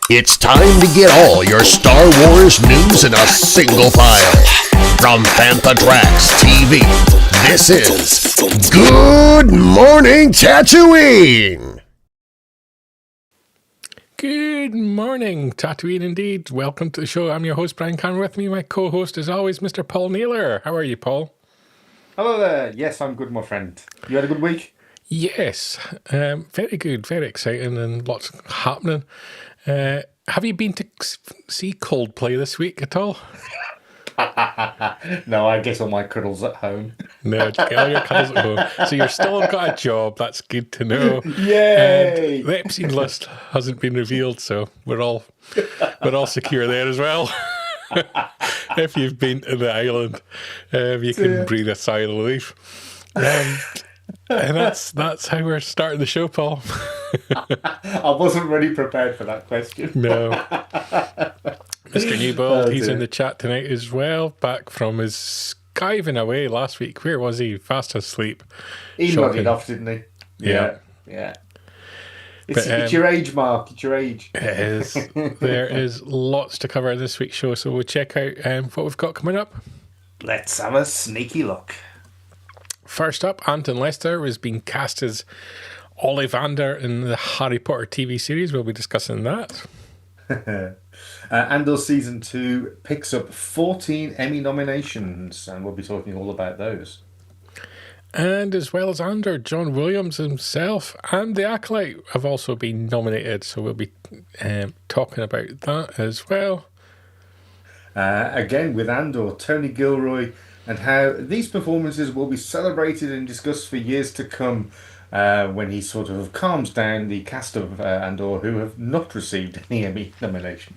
It's time to get all your Star Wars news in a single file. From Fantatrax TV, this is Good Morning Tatooine! Good morning, Tatooine indeed. Welcome to the show. I'm your host, Brian Cannon. With me, my co-host, as always, Mr. Paul Naylor. How are you, Paul? Hello there. Yes, I'm good, my friend. You had a good week? Yes, very good, very exciting, and lots happening. Have you been to see Coldplay this week at all? No, I guess all my cuddles at home. No, all your cuddles at home. So you're still got a job. That's good to know. Yay! And the Epstein list hasn't been revealed, so we're all secure there as well. If you've been to the island, you can breathe a sigh of relief. And that's how we're starting the show, Paul. I wasn't really prepared for that question. No. Mr. Newbold, he's in the chat tonight as well, back from his skiving away last week. Where was he? Fast asleep. He nodded off, didn't he? Yeah. It's your age, Mark. It's your age. It is. There is lots to cover in this week's show, so we'll check out what we've got coming up. Let's have a sneaky look. First up, Anton Lester has been cast as Ollivander in the Harry Potter TV series. We'll be discussing that. Andor Season 2 picks up 14 Emmy nominations, and we'll be talking all about those. And as well as Andor, John Williams himself and the Acolyte have also been nominated, so we'll be talking about that as well. Again, with Andor, Tony Gilroy, and how these performances will be celebrated and discussed for years to come when he sort of calms down the cast of Andor who have not received any Emmy nominations.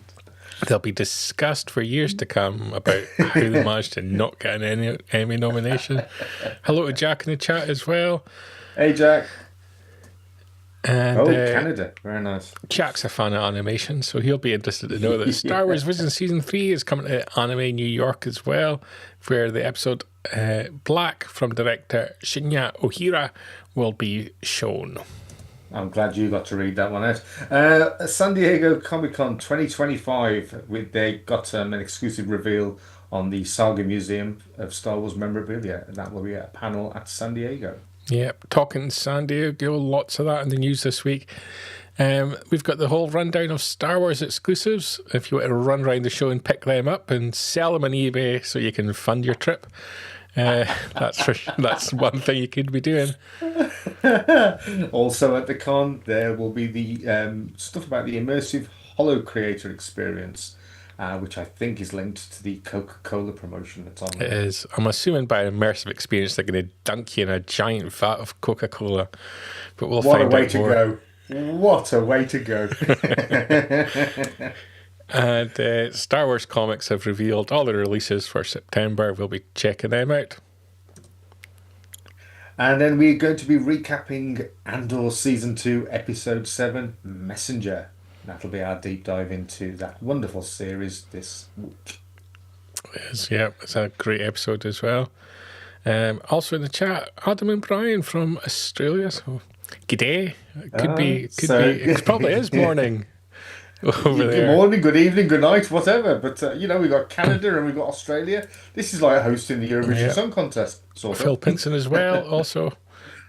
They'll be discussed for years to come about how they managed to not get an Emmy nomination. Hello to Jack in the chat as well. Hey, Jack. And, Canada. Very nice. Jack's a fan of animation, so he'll be interested to know that Star Wars Vision Season 3 is coming to Anime New York as well, where the episode Black from director Shinya Ohira will be shown. I'm glad you got to read that one out. San Diego Comic-Con 2025, they got an exclusive reveal on the Saga Museum of Star Wars memorabilia. That will be a panel at San Diego. Yep, talking San Diego, lots of that in the news this week. We've got the whole rundown of Star Wars exclusives. If you want to run around the show and pick them up and sell them on eBay so you can fund your trip, that's one thing you could be doing. Also at the con, there will be the stuff about the immersive holo-creator experience, which I think is linked to the Coca-Cola promotion that's on there. It is. I'm assuming by an immersive experience they're going to dunk you in a giant vat of Coca-Cola. But we'll find out more. What a way to go. And Star Wars Comics have revealed all the releases for September. We'll be checking them out. And then we're going to be recapping Andor Season 2, Episode 7, Messenger. That'll be our deep dive into that wonderful series this week. Yes, yeah, it's a great episode as well. Also in the chat, Adam and Brian from Australia. So G'day. Could be. So- It probably is morning over Good there. morning, good evening, good night, whatever. But we've got Canada and we've got Australia. This is like hosting the Eurovision Yeah. Song Contest, sort Phil of. Pinson as well. Also,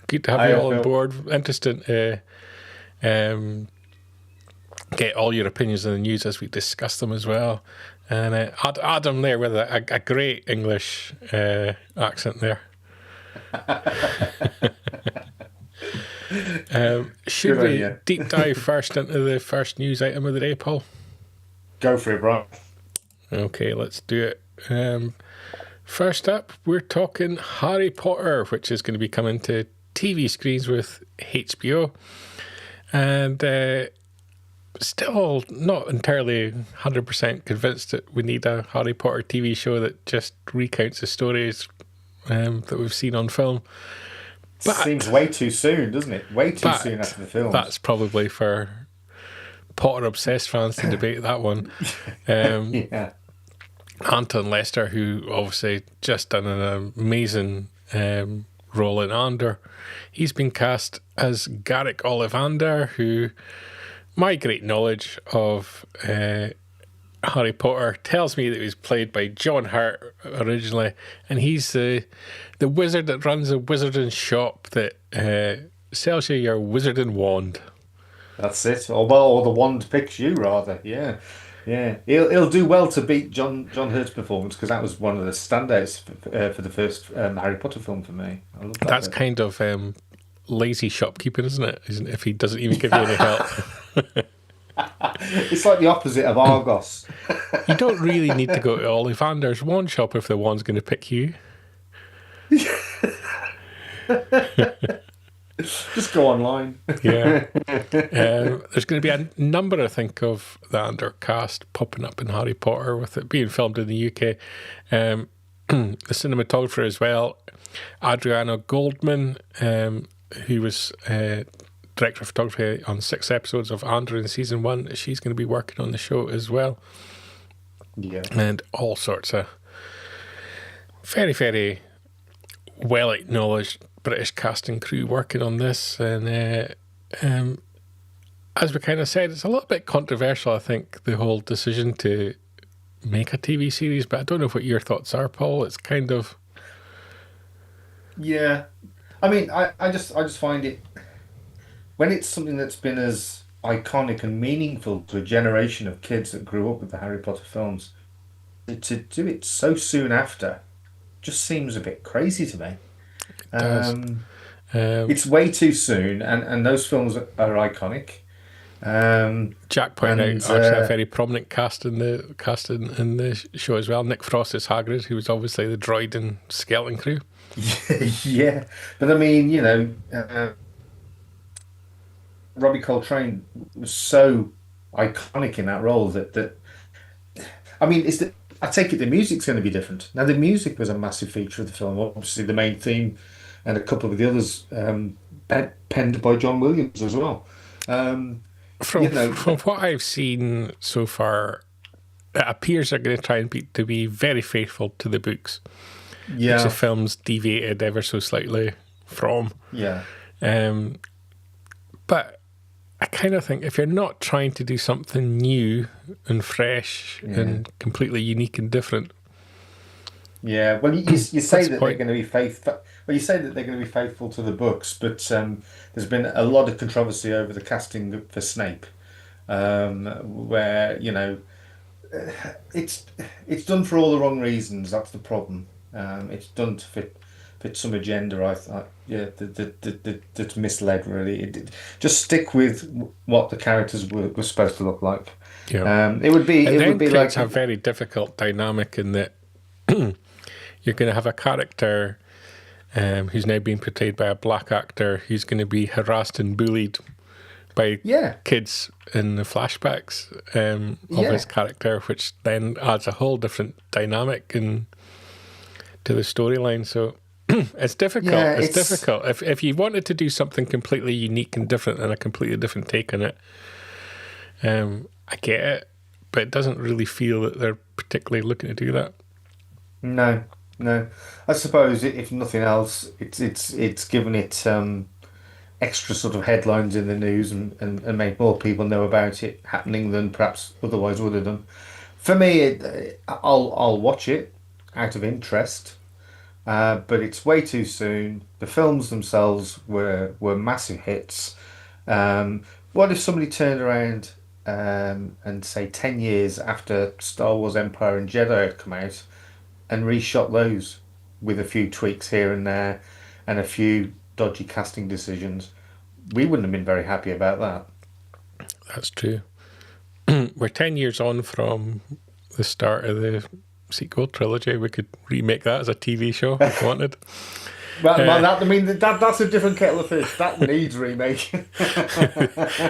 good to have Hiya, you all on Phil. board. Interesting to get all your opinions on the news as we discuss them as well. And Adam there with a great English accent there. Should Good on we you. deep dive first into the first news item of the day, Paul? Go for it, bro. Okay, let's do it. First up, we're talking Harry Potter, which is going to be coming to TV screens with HBO. And still not entirely 100% convinced that we need a Harry Potter TV show that just recounts the stories that we've seen on film. But Seems way too soon, doesn't it? Way too But soon after the film. that's probably for Potter-obsessed fans to debate that one. Yeah. Anton Lester, who obviously just done an amazing role in Andor, he's been cast as Garrick Ollivander, who my great knowledge of Harry Potter tells me that he was played by John Hurt originally, and he's the wizard that runs a wizarding shop that sells you your wizarding wand. That's it. Or the wand picks you, rather. Yeah. Yeah. He'll do well to beat John Hurt's performance, because that was one of the standouts for the first Harry Potter film for me. I love that That's bit. kind of lazy shopkeeping, isn't it? If he doesn't even give you any help. It's like the opposite of Argos. You don't really need to go to Ollivander's wand shop if the wand's going to pick you. Just go online. Yeah. There's going to be a number, I think, of the Andor cast popping up in Harry Potter, with it being filmed in the UK. The cinematographer as well, Adriana Goldman, who was director of photography on 6 episodes of Andor in season 1. She's going to be working on the show as well. Yeah. And all sorts of very, very well acknowledged British casting crew working on this. And as we kind of said, it's a little bit controversial, I think, the whole decision to make a TV series, but I don't know what your thoughts are, Paul. It's kind of... Yeah. I mean, I just find it, when it's something that's been as iconic and meaningful to a generation of kids that grew up with the Harry Potter films, to do it so soon after just seems a bit crazy to me. does. It's way too soon, and those films are iconic. Jack pointed and, out actually a very prominent cast in the show as well. Nick Frost is Hagrid, who was obviously the droid in Skeleton Crew. Yeah, but I mean, Robbie Coltrane was so iconic in that role that I mean, I take it the music's going to be different. Now, the music was a massive feature of the film. Obviously, the main theme and a couple of the others penned by John Williams as well. From what I've seen so far, it appears they're going to try and be very faithful to the books, which the Yeah, film's deviated ever so slightly from. yeah, But I kind of think if you're not trying to do something new and fresh and completely unique and different, yeah. Well, you say What's the that they're point? going to be faithful. Well, you say that they're going to be faithful to the books, but there's been a lot of controversy over the casting for Snape, where it's done for all the wrong reasons. That's the problem. It's done to fit some agenda. I thought, that's misled. Really, just stick with what the characters were supposed to look like. yeah. It would be And it then would be creates like a very difficult dynamic in that you're going to have a character who's now being portrayed by a black actor who's going to be harassed and bullied by yeah. kids in the flashbacks of Yeah. his character, which then adds a whole different dynamic to the storyline. So it's difficult. Yeah, it's it's- difficult. If you wanted to do something completely unique and different and a completely different take on it, I get it, but it doesn't really feel that they're particularly looking to do that. No, no. I suppose if nothing else, it's given it extra sort of headlines in the news and make more people know about it happening than perhaps otherwise would have done. For me, I'll watch it out of interest, but it's way too soon. The films themselves were massive hits. What if somebody turned around and say 10 years after Star Wars Empire and Jedi had come out and reshot those with a few tweaks here and there and a few dodgy casting decisions? We wouldn't have been very happy about that. That's true. We're 10 years on from the start of the sequel trilogy. We could remake that as a TV show if we wanted. That's a different kettle of fish. That needs remaking.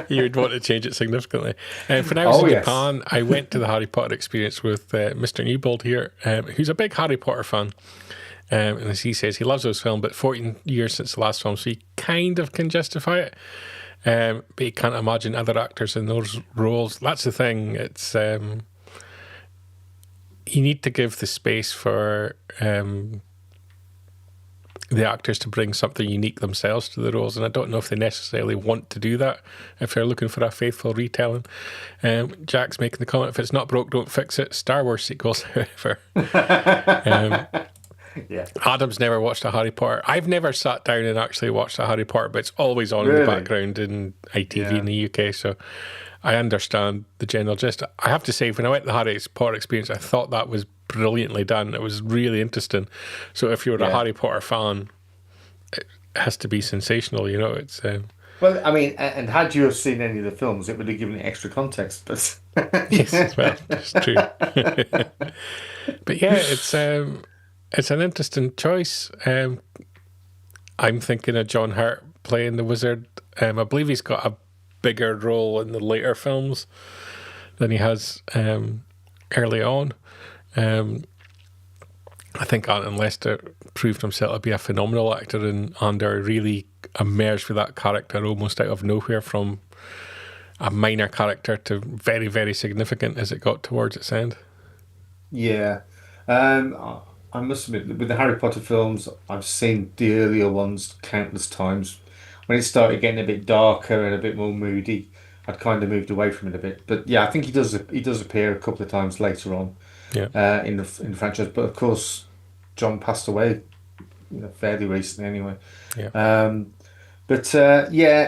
You would want to change it significantly. When I was in Japan, I went to the Harry Potter experience with Mr. Newbold here, who's a big Harry Potter fan. And as he says, he loves those films, but 14 years since the last film, so he kind of can justify it. But he can't imagine other actors in those roles. That's the thing. It's you need to give the space for the actors to bring something unique themselves to the roles, and I don't know if they necessarily want to do that if they're looking for a faithful retelling. Jack's making the comment, if it's not broke, don't fix it. Star Wars sequels, however. Yeah. Adam's never watched a Harry Potter. I've never sat down and actually watched a Harry Potter, but it's always on in the background in ITV in the UK, so I understand the general gist. I have to say, when I went to the Harry Potter experience, I thought that was brilliantly done. It was really interesting. So if you're a Harry Potter fan, it has to be sensational, you know. It's well, I mean, and had you have seen any of the films, it would have given it extra context. But yes, well, it's true. But yeah, it's an interesting choice. I'm thinking of John Hurt playing the wizard. I believe he's got a bigger role in the later films than he has early on. I think Anton Lester proved himself to be a phenomenal actor in Andor, really emerged with that character almost out of nowhere from a minor character to very, very significant as it got towards its end. Yeah. I must admit, with the Harry Potter films, I've seen the earlier ones countless times. When it started getting a bit darker and a bit more moody, I'd kind of moved away from it a bit. But yeah, I think he does appear a couple of times later on in the franchise. But of course, John passed away fairly recently anyway. Yeah.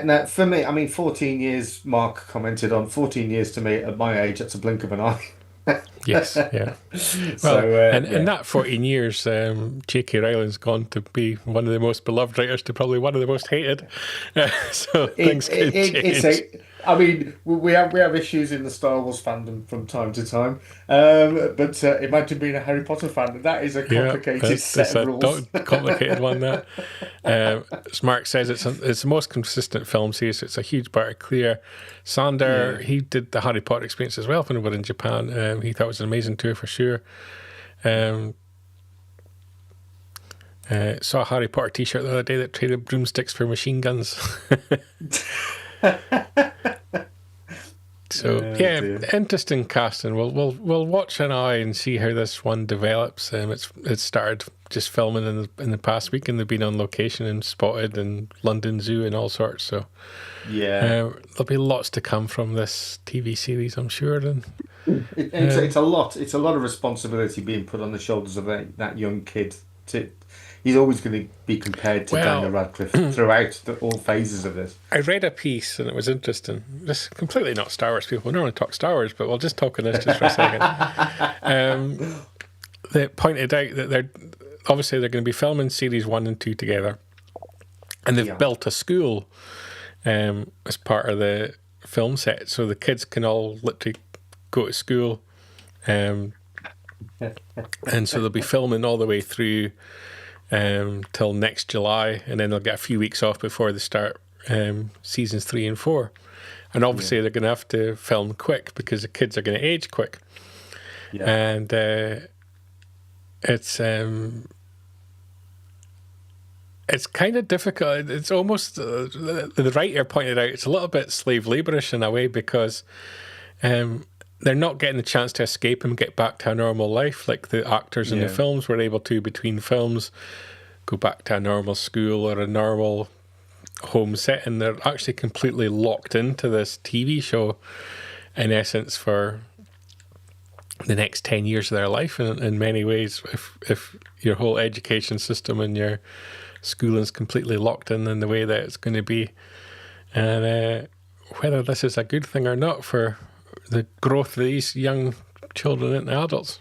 Now for me, I mean, 14 years, Mark commented on 14 years to me at my age, that's a blink of an eye. Yes, yeah. Well, in that 14 years, J.K. Rowling's gone to be one of the most beloved writers to probably one of the most hated. So things can change. I mean, we have issues in the Star Wars fandom from time to time, but imagine being a Harry Potter fan. That is a complicated set of rules. Complicated one, that. As Mark says, it's the most consistent film series. It's a huge part of Clear. Sander, he did the Harry Potter experience as well when we were in Japan. He thought it was an amazing tour for sure. Saw a Harry Potter t-shirt the other day that traded broomsticks for machine guns. So interesting casting. We'll watch an eye and see how this one develops. It's started just filming in the past week, and they've been on location and Spotted and London Zoo and all sorts. So there'll be lots to come from this TV series, I'm sure. And it's a lot. It's a lot of responsibility being put on the shoulders of that young kid. He's always going to be compared to Daniel Radcliffe throughout all phases of this. I read a piece and it was interesting. Just completely not Star Wars people. We normally talk Star Wars, but we'll just talk on this just for a second. They pointed out that they're going to be filming series 1 and 2 together, and they've built a school as part of the film set, so the kids can all literally go to school, and so they'll be filming all the way through till next July, and then they'll get a few weeks off before they start seasons 3 and 4. And obviously they're going to have to film quick because the kids are going to age quick. And it's kind of difficult. It's almost the writer pointed out it's a little bit slave laborish in a way, because they're not getting the chance to escape and get back to a normal life like the actors in the films were able to between films, go back to a normal school or a normal home setting. They're actually completely locked into this TV show, in essence, for the next 10 years of their life in many ways. If your whole education system and your schooling's completely locked in the way that it's going to be. And whether this is a good thing or not for the growth of these young children into adults.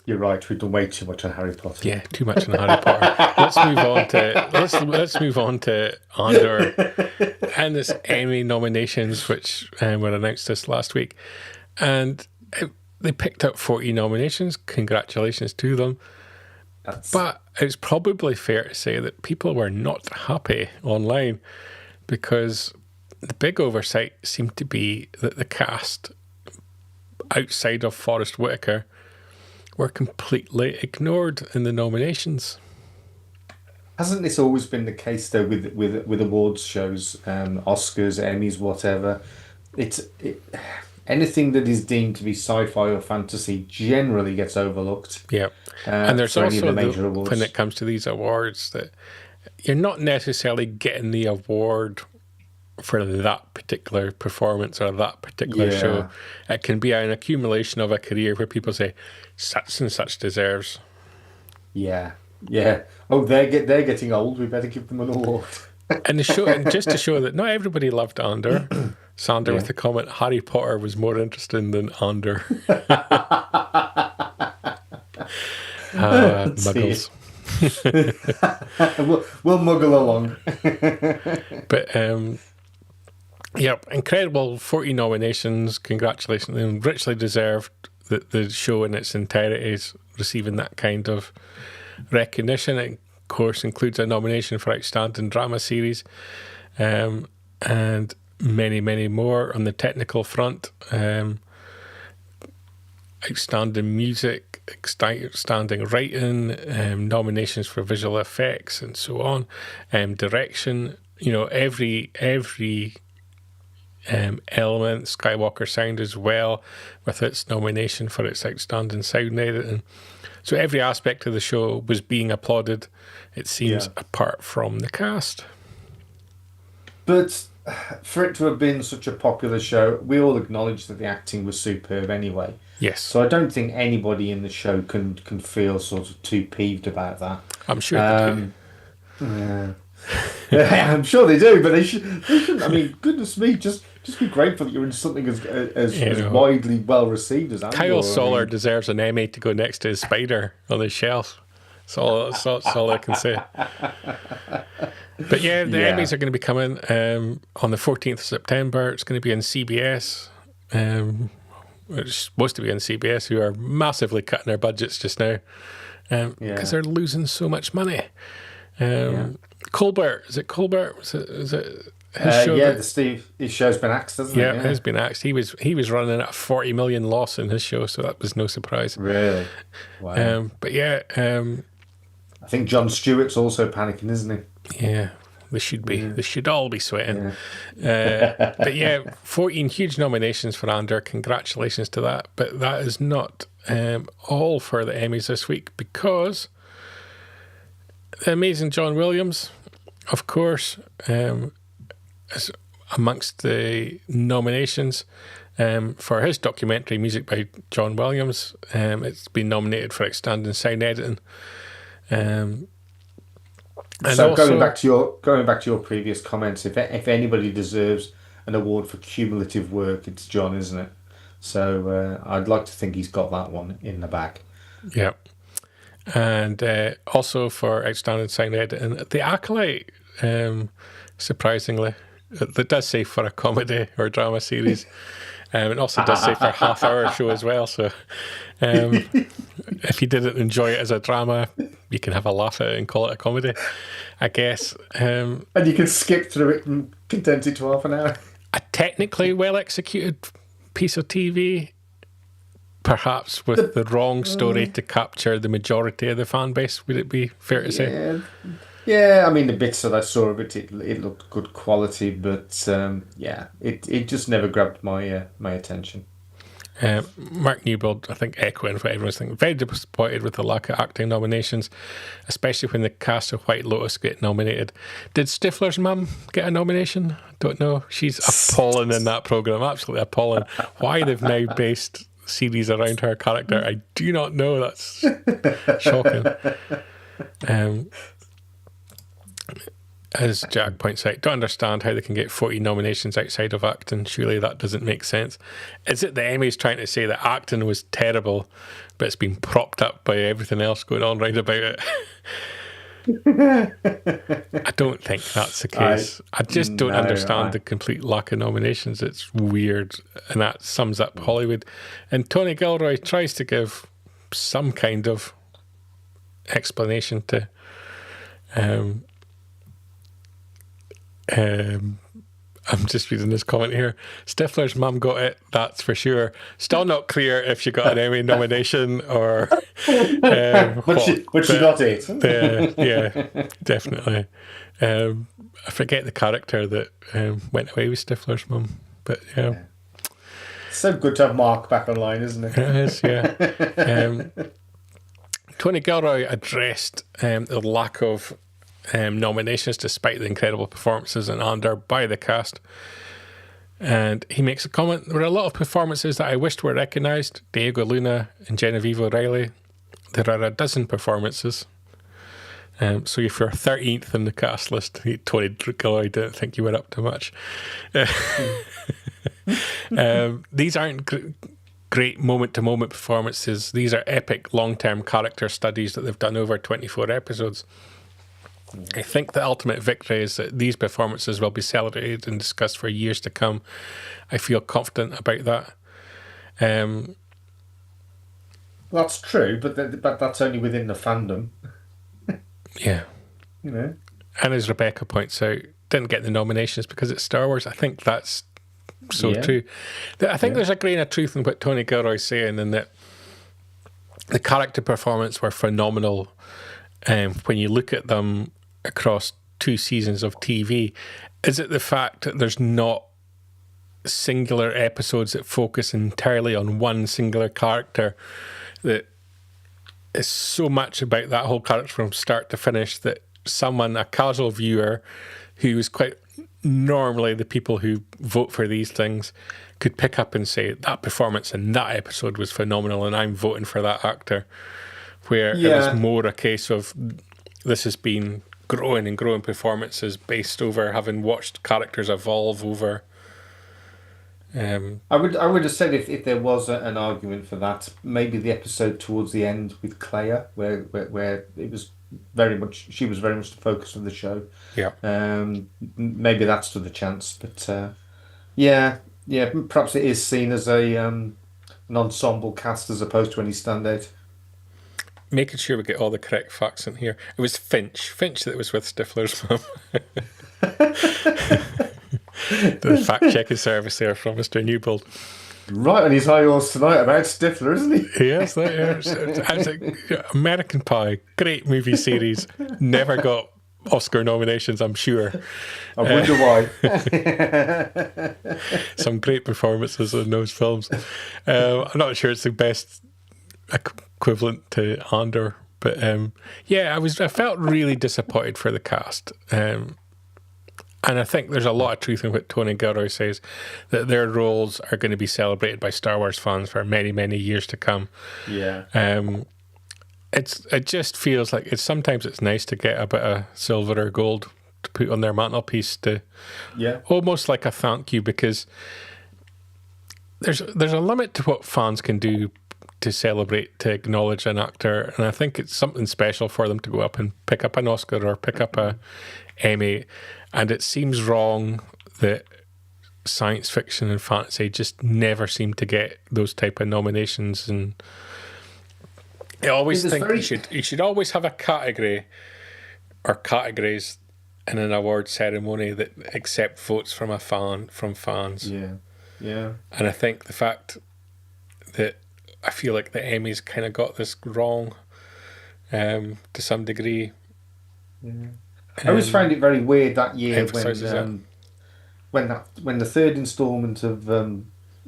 You're right. We've done way too much on Harry Potter. Yeah, too much on Harry Potter. Let's move on to Andor and this Emmy nominations, which were announced this last week, and they picked up 40 nominations. Congratulations to them. But it's probably fair to say that people were not happy online, because the big oversight seemed to be that the cast outside of Forrest Whitaker were completely ignored in the nominations. Hasn't this always been the case though with awards shows, Oscars, Emmys, whatever? Anything that is deemed to be sci-fi or fantasy generally gets overlooked. Yeah, and there's also major awards. When it comes to these awards, that you're not necessarily getting the award for that particular performance or that particular show. It can be an accumulation of a career where people say such and such deserves. Yeah. Oh, they're getting old. We better give them an award. And the show, and just to show that not everybody loved Andor, Sander with the comment, Harry Potter was more interesting than Andor. Muggles. we'll muggle along. But yep, incredible 40 nominations. Congratulations, and richly deserved that the show in its entirety is receiving that kind of recognition. It, of course, includes a nomination for Outstanding Drama Series, and many, many more on the technical front. Outstanding music, outstanding writing, nominations for visual effects, and so on. Direction, every element, Skywalker sound as well, with its nomination for its outstanding sound editing. So every aspect of the show was being applauded, it seems, apart from the cast. But for it to have been such a popular show, we all acknowledge that the acting was superb anyway. Yes. So I don't think anybody in the show can feel sort of too peeved about that. I'm sure they do. Yeah, I'm sure they do, but they shouldn't. I mean, goodness me, just be grateful that you're in something as widely well received as Andor. Kyle Soller deserves an Emmy to go next to his spider on his shelf. That's all I can say. But yeah, the Emmys are going to be coming on the 14th of September. It's going to be on CBS. It's supposed to be on CBS, who are massively cutting their budgets just now because they're losing so much money. Colbert, is it Colbert? Is it his show? His show's been axed, hasn't it? Yeah, it has been axed. He was running at a 40 million loss in his show, so that was no surprise. Really? Wow. But yeah, I think Jon Stewart's also panicking, isn't he? Yeah, they should be. They should all be sweating. But yeah, 14 huge nominations for Andor. Congratulations to that. But that is not all for the Emmys this week, because the amazing John Williams, of course, is amongst the nominations for his documentary Music by John Williams. It's been nominated for Outstanding Sound Editing. And so also, going back to your previous comments, if anybody deserves an award for cumulative work, it's John, isn't it? So I'd like to think he's got that one in the bag. Yeah. And also for Outstanding Sound Editing, the Acolyte, surprisingly, that does say for a comedy or drama series. It also does say for a half-hour show as well. So if you didn't enjoy it as a drama, you can have a laugh at it and call it a comedy, I guess. And you can skip through it and condense it to half an hour. A technically well-executed piece of TV, perhaps with the wrong story to capture the majority of the fan base. Would it be fair to say? Yeah, I mean, the bits that I saw of it, it looked good quality, but it just never grabbed my attention. Mark Newbold, I think, echoing what everyone's thinking. Very disappointed with the lack of acting nominations, especially when the cast of White Lotus get nominated. Did Stifler's mum get a nomination? Don't know. She's appalling in that programme, absolutely appalling. Why they've now based series around her character, I do not know. That's shocking. As Jack points out, don't understand how they can get 40 nominations outside of acting. Surely that doesn't make sense. Is it the Emmys trying to say that acting was terrible, but it's been propped up by everything else going on right about it? I don't think that's the case. I just don't understand the complete lack of nominations. It's weird, and that sums up Hollywood. And Tony Gilroy tries to give some kind of explanation to I'm just reading this comment here. Stifler's mum got it, that's for sure. Still not clear if she got an Emmy nomination or but she got it. Yeah, definitely. I forget the character that went away with Stifler's mum, but yeah. So good to have Mark back online, isn't it? It is, yeah. Tony Gilroy addressed the lack of nominations despite the incredible performances in Andor by the cast, and he makes a comment: there were a lot of performances that I wished were recognised. Diego Luna and Genevieve O'Reilly. There are a dozen performances. So if you're 13th in the cast list, Tony Gilroy didn't think you were up to much. These aren't great moment-to-moment performances. These are epic long-term character studies that they've done over 24 episodes. I think the ultimate victory is that these performances will be celebrated and discussed for years to come. I feel confident about that. That's true, but that's only within the fandom. Yeah. You know. And as Rebecca points out, didn't get the nominations because it's Star Wars. I think that's so true. I think there's a grain of truth in what Tony Gilroy's saying, in that the character performance were phenomenal. When you look at them across 2 seasons of TV, is it the fact that there's not singular episodes that focus entirely on one singular character that is so much about that whole character from start to finish that someone, a casual viewer who is quite normally the people who vote for these things, could pick up and say that performance in that episode was phenomenal and I'm voting for that actor, where it was more a case of this has been growing and growing performances based over having watched characters evolve over. I would have said if there was an argument for that, maybe the episode towards the end with Clea, where it was she was very much the focus of the show. Yeah. Maybe that stood a chance, but perhaps it is seen as an ensemble cast as opposed to any standout. Making sure we get all the correct facts in here. It was Finch that was with Stifler's mum. The fact-checking service there from Mr. Newbold. Right on his high horse tonight about Stifler, isn't he? Yes, American Pie, great movie series. Never got Oscar nominations, I'm sure. I wonder why. Some great performances in those films. I'm not sure it's the best equivalent to Andor, but I felt really disappointed for the cast. And I think there's a lot of truth in what Tony Gilroy says, that their roles are going to be celebrated by Star Wars fans for many, many years to come. Yeah. It just feels like sometimes it's nice to get a bit of silver or gold to put on their mantelpiece, to almost like a thank you, because there's a limit to what fans can do to celebrate, to acknowledge an actor, and I think it's something special for them to go up and pick up an Oscar or pick up a Emmy. And it seems wrong that science fiction and fantasy just never seem to get those type of nominations. And I always think you should always have a category or categories in an award ceremony that accept votes from fans. Yeah, yeah. And I think the fact that I feel like the Emmys kind of got this wrong to some degree. Yeah. I always found it very weird that year when the third instalment of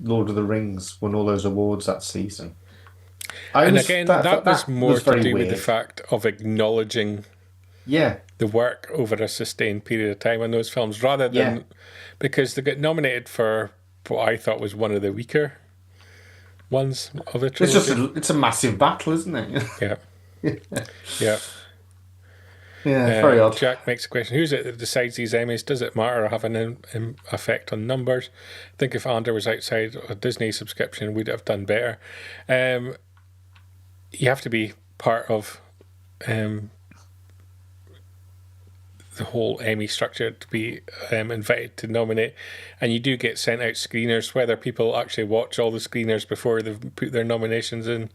Lord of the Rings won all those awards that season. That was more to do with the weird. fact of acknowledging the work over a sustained period of time on those films, rather than because they got nominated for what I thought was one of the weaker ones of the trilogy. It's a massive battle, isn't it? Yeah. Very odd. Jack makes a question: who's it that decides these Emmys? Does it matter or have an effect on numbers? I think if Andor was outside a Disney subscription, we'd have done better. You have to be part of the whole Emmy structure to be invited to nominate, and you do get sent out screeners. Whether people actually watch all the screeners before they've put their nominations in,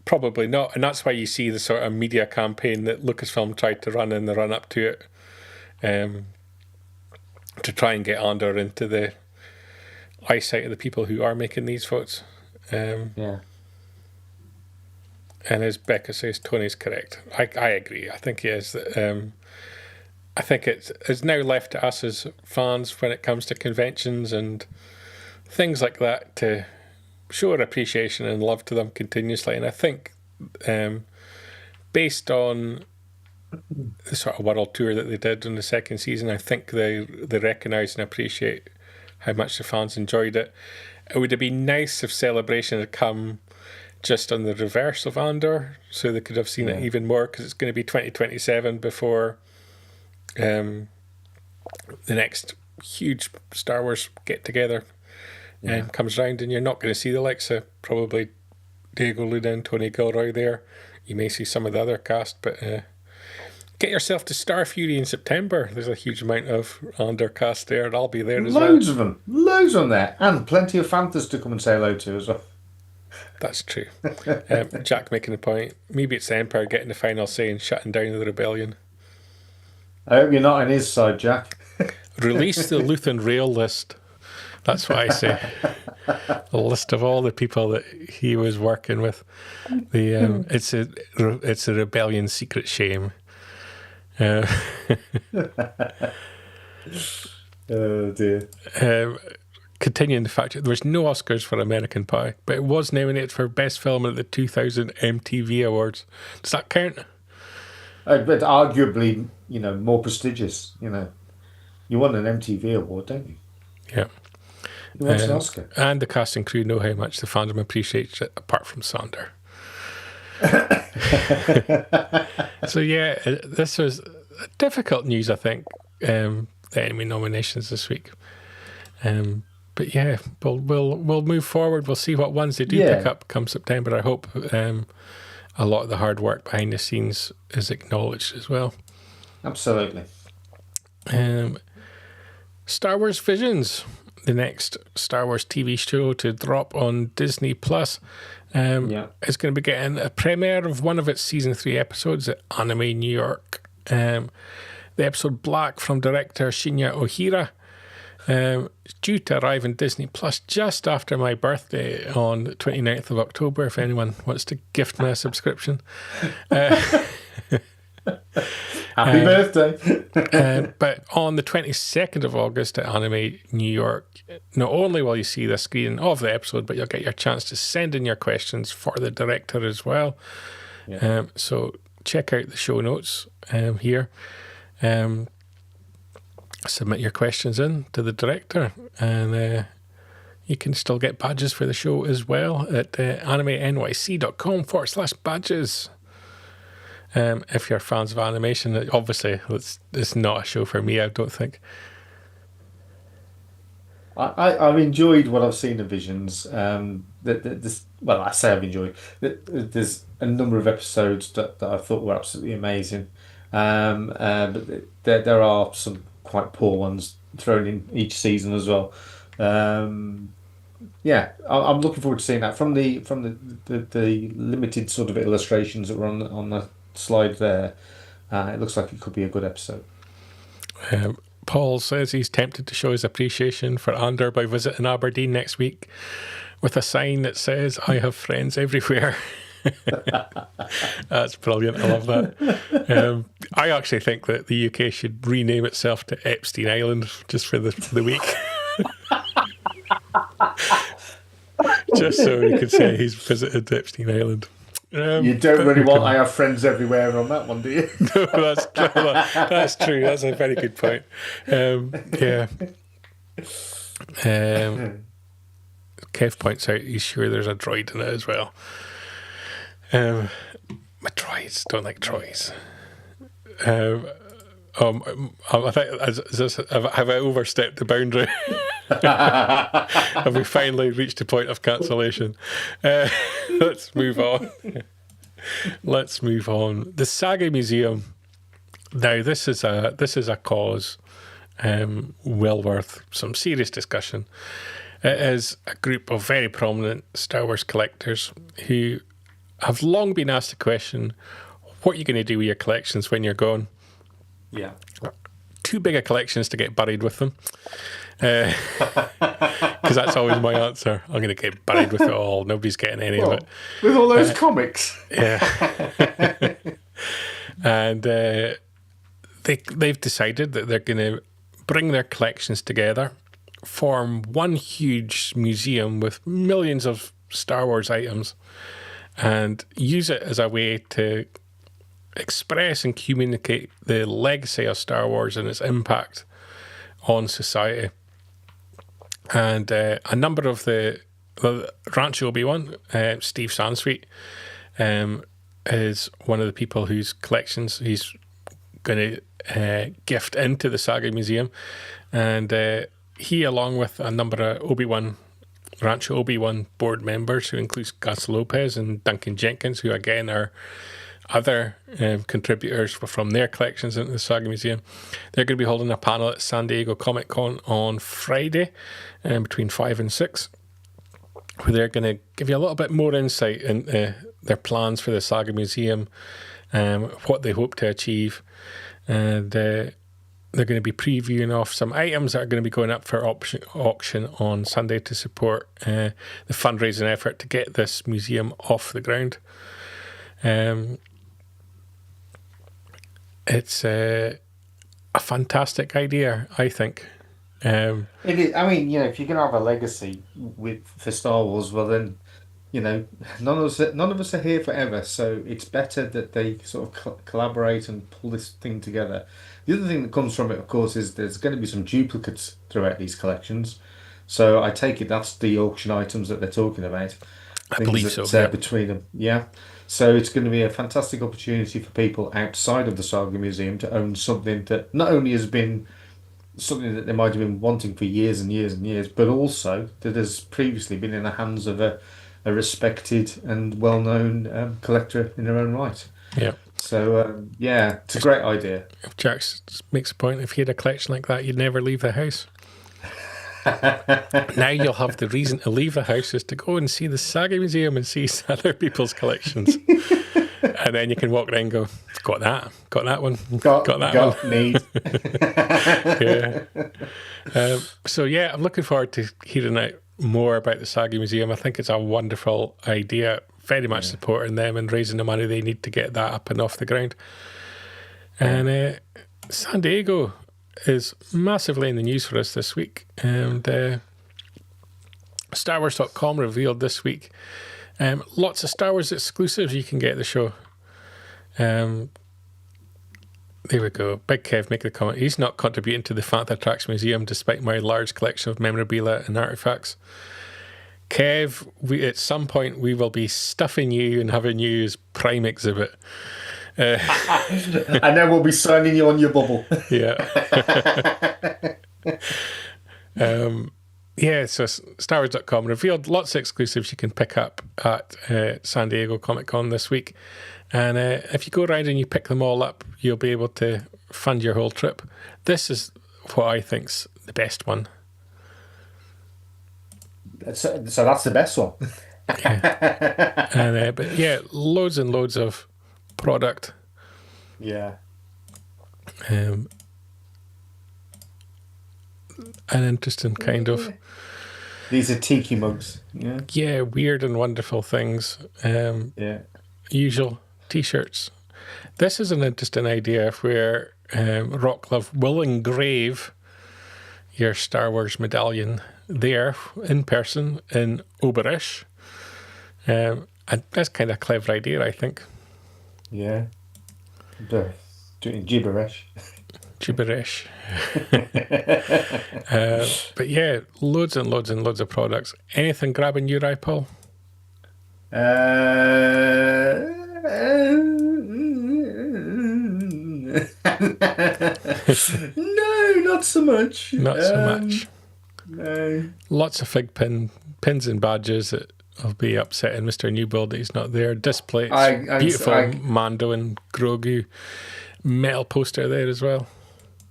probably not, and that's why you see the sort of media campaign that Lucasfilm tried to run in the run up to it, to try and get Andor into the eyesight of the people who are making these votes. And as Becca says, Tony's correct. I agree. I think he is. I think it's now left to us as fans when it comes to conventions and things like that to show our appreciation and love to them continuously. And I think based on the sort of world tour that they did in the second season, I think they recognise and appreciate how much the fans enjoyed it. It would have been nice if Celebration had come just on the reverse of Andor, so they could have seen it even more, because it's going to be 2027 before the next huge Star Wars get-together comes round, and you're not going to see the likes of probably Diego Luna and Tony Gilroy there. You may see some of the other cast, but get yourself to Star Fury in September. There's a huge amount of Andor cast there, and I'll be there as well. Loads of them there, and plenty of Fantas to come and say hello to as well. That's true. Jack making a point. Maybe it's the Empire getting the final say and shutting down the rebellion. I hope you're not on his side, Jack. Release the Luthen Rail list. That's what I say. A list of all the people that he was working with. It's a rebellion secret shame. Oh dear. Continuing the fact that there was no Oscars for American Pie, but it was nominated for Best Film at the 2000 MTV Awards. Does that count? But arguably, more prestigious. You won an MTV award, don't you? Yeah. You won an Oscar. And the cast and crew know how much the fandom appreciates it, apart from Sander. So this was difficult news, I think, the Emmy nominations this week. But yeah, we'll move forward. We'll see what ones they do pick up come September. I hope a lot of the hard work behind the scenes is acknowledged as well. Absolutely. Star Wars Visions, the next Star Wars TV show to drop on Disney Plus, is going to be getting a premiere of one of its season 3 episodes at Anime New York. The episode Black from director Shinya Ohira. Due to arrive in Disney Plus just after my birthday on the 29th of October, if anyone wants to gift me a subscription. Happy birthday. But on the 22nd of August at Anime New York, not only will you see the screening of the episode, but you'll get your chance to send in your questions for the director as well. So check out the show notes here. Submit your questions in to the director, and you can still get badges for the show as well at animenyc.com/badges. If you're fans of animation, obviously it's not a show for me, I don't think. I've enjoyed what I've seen of Visions. I say I've enjoyed. There's a number of episodes that I thought were absolutely amazing, but there are some quite poor ones thrown in each season as well. I'm looking forward to seeing that from the limited sort of illustrations that were on the slide there. It looks like it could be a good episode. Paul says he's tempted to show his appreciation for Andor by visiting Aberdeen next week with a sign that says, "I have friends everywhere." That's brilliant. I love that. I actually think that the UK should rename itself to Epstein Island just for the week. just so he could say he's visited Epstein Island. You don't really want I have friends everywhere on that one, do you? No, that's true. That's a very good point. Yeah. Kev points out he's sure there's a droid in it as well. My droids don't like droids. I think have I overstepped the boundary? Have we finally reached a point of cancellation? Let's move on. The Saga Museum. Now, this is a cause well worth some serious discussion. It is a group of very prominent Star Wars collectors who have long been asked the question, what are you going to do with your collections when you're gone? Yeah. Too big a collections to get buried with them. Because that's always my answer. I'm going to get buried with it all. Nobody's getting any of it. With all those comics. Yeah. And they've decided that they're going to bring their collections together, form one huge museum with millions of Star Wars items, and use it as a way to express and communicate the legacy of Star Wars and its impact on society. And a number of the Rancho Obi-Wan, Steve Sansweet, is one of the people whose collections he's going to gift into the Saga Museum. And he, along with a number of Rancho Obi-Wan board members, who includes Gus Lopez and Duncan Jenkins, who again are other contributors from their collections into the Saga Museum. They're going to be holding a panel at San Diego Comic Con on Friday between 5 and 6, where they're going to give you a little bit more insight into their plans for the Saga Museum, what they hope to achieve, and they're going to be previewing off some items that are going to be going up for auction on Sunday to support the fundraising effort to get this museum off the ground. It's a fantastic idea, I think. It is, I mean, if you're going to have a legacy for Star Wars, well then, none of us are here forever, so it's better that they sort of collaborate and pull this thing together. The other thing that comes from it, of course, is there's going to be some duplicates throughout these collections. So I take it that's the auction items that they're talking about. I believe so. Yeah. Between them, yeah. So it's going to be a fantastic opportunity for people outside of the Saga Museum to own something that not only has been something that they might have been wanting for years and years and years, but also that has previously been in the hands of a respected and well-known collector in their own right. Yeah. So, it's a great idea. If Jax makes a point, if you had a collection like that, you'd never leave the house. Now you'll have the reason to leave the house is to go and see the Saga Museum and see other people's collections. And then you can walk around and go, got that one, got that one. Need. Yeah. So, I'm looking forward to hearing out more about the Saga Museum. I think it's a wonderful idea, very much supporting them and raising the money they need to get that up and off the ground. And San Diego is massively in the news for us this week, and StarWars.com revealed this week lots of Star Wars exclusives you can get at the show. There we go. Big Kev making the comment, he's not contributing to the Phantom Tracks Museum despite my large collection of memorabilia and artifacts. Kev, at some point we will be stuffing you and having you as prime exhibit. And then we'll be signing you on your bubble. Yeah. So StarWars.com revealed lots of exclusives you can pick up at San Diego Comic Con this week. And if you go around and you pick them all up, you'll be able to fund your whole trip. This is what I think's the best one. So that's the best one. Yeah. And, loads and loads of product. Yeah. An interesting kind of. These are tiki mugs. Yeah. Yeah, weird and wonderful things. Usual T-shirts. This is an interesting idea where Rocklove will engrave your Star Wars medallion there in person in Oberish. And that's kind of a clever idea, I think. Yeah. Doing gibberish. Gibberish. But yeah, loads and loads and loads of products. Anything grabbing your eye, Paul? No, not so much. Not so much. No. Lots of fig pins and badges that will be upsetting Mr. Newbold that he's not there. Displays. Beautiful Mando and Grogu metal poster there as well.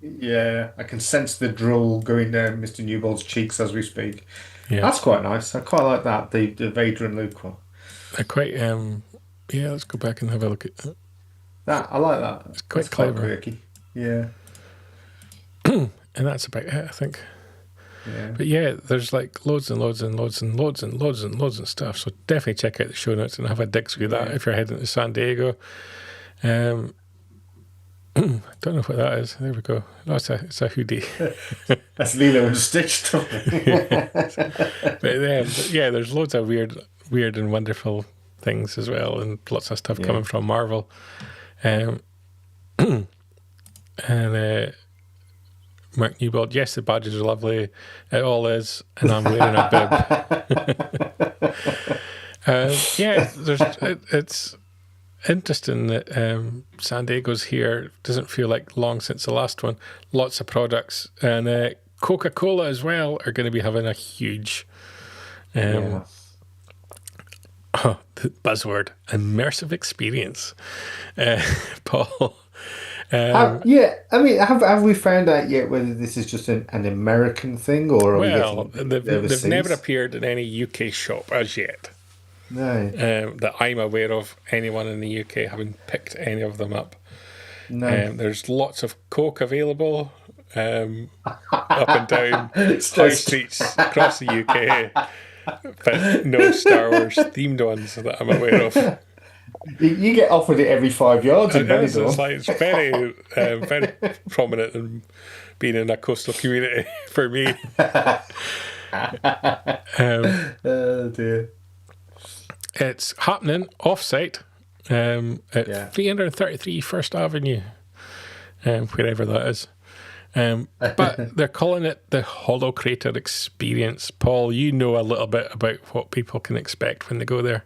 Yeah, I can sense the drool going down Mr. Newbold's cheeks as we speak. Yeah. That's quite nice. I quite like that, the Vader and Luke one. I quite, yeah, let's go back and have a look at that. I like that. It's quite clever. Quite quirky. Yeah. And that's about it, I think. Yeah. But yeah, there's like loads and loads and loads and loads and loads and loads of stuff. So definitely check out the show notes and have a dig through that if you're heading to San Diego. I don't know what that is. There we go. No, it's a hoodie. That's Lilo and Stitch. But yeah, there's loads of weird and wonderful things as well, and lots of stuff coming from Marvel. And Mark Newbold, yes, the badges are lovely. It all is, and I'm wearing a bib. It's interesting that San Diego's here. Doesn't feel like long since the last one. Lots of products, and Coca-Cola as well are going to be having a huge the buzzword immersive experience. Paul. I mean, have we found out yet whether this is just an American thing or they've never appeared in any UK shop as yet. No. That I'm aware of anyone in the UK having picked any of them up. No. There's lots of Coke available up and down high streets across the UK, but no Star Wars themed ones that I'm aware of. You get offered it every 5 yards in Benidorm. It's very, very prominent in being in a coastal community for me. Oh dear. It's happening off-site at 333 First Avenue, wherever that is. But they're calling it the holo-creator experience. Paul, you know a little bit about what people can expect when they go there.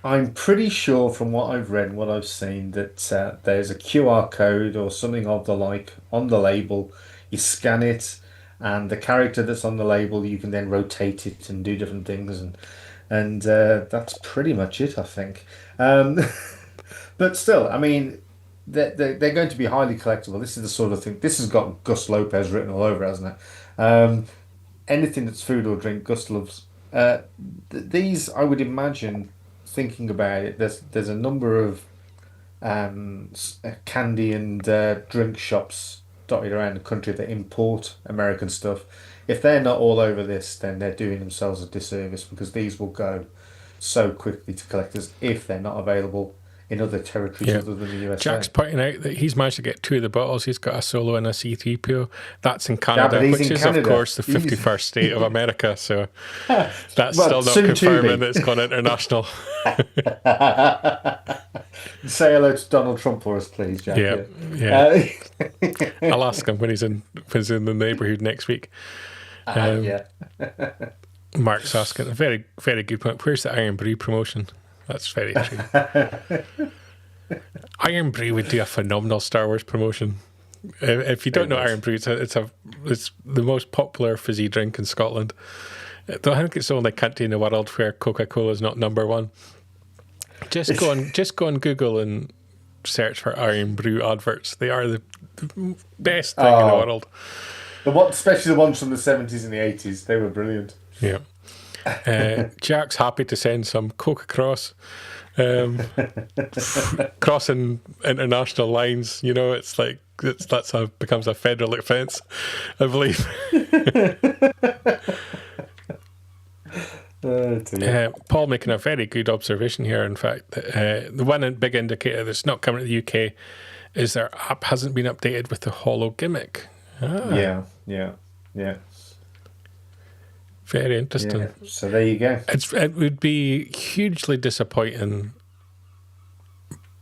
I'm pretty sure from what I've read and what I've seen that there's a QR code or something of the like on the label. You scan it, and the character that's on the label, you can then rotate it and do different things, and that's pretty much it, I think. But still, I mean, they're going to be highly collectible. This is the sort of thing. This has got Gus Lopez written all over, hasn't it? Anything that's food or drink, Gus loves. These, I would imagine, thinking about it, there's a number of candy and drink shops dotted around the country that import American stuff. If they're not all over this, then they're doing themselves a disservice, because these will go so quickly to collectors if they're not available in other territories other than the USA. Jack's pointing out that he's managed to get 2 of the bottles. He's got a Solo and a C-3PO. That's in Canada, which is, of course, the 51st state of America. So that's still not confirming that it's gone international. Say hello to Donald Trump for us, please, Jack. Yeah. I'll ask him when he's in the neighbourhood next week. Mark's asking a very, very good point. Where's the Iron Brew promotion? That's very true. Iron Brew would do a phenomenal Star Wars promotion. If you don't know Iron Brew, it's the most popular fizzy drink in Scotland. I think it's the only country in the world where Coca-Cola is not number one. Just go on Google and search for Iron Brew adverts. They are the best thing in the world. Especially the ones from the 70s and the 80s, they were brilliant. Yeah. Jack's happy to send some Coke across, crossing international lines. You know, it's like becomes a federal offence, I believe. Paul making a very good observation here. In fact, the one big indicator that's not coming to the UK is their app hasn't been updated with the holo gimmick. Yeah. Yeah. Very interesting. Yeah. So there you go. It would be hugely disappointing,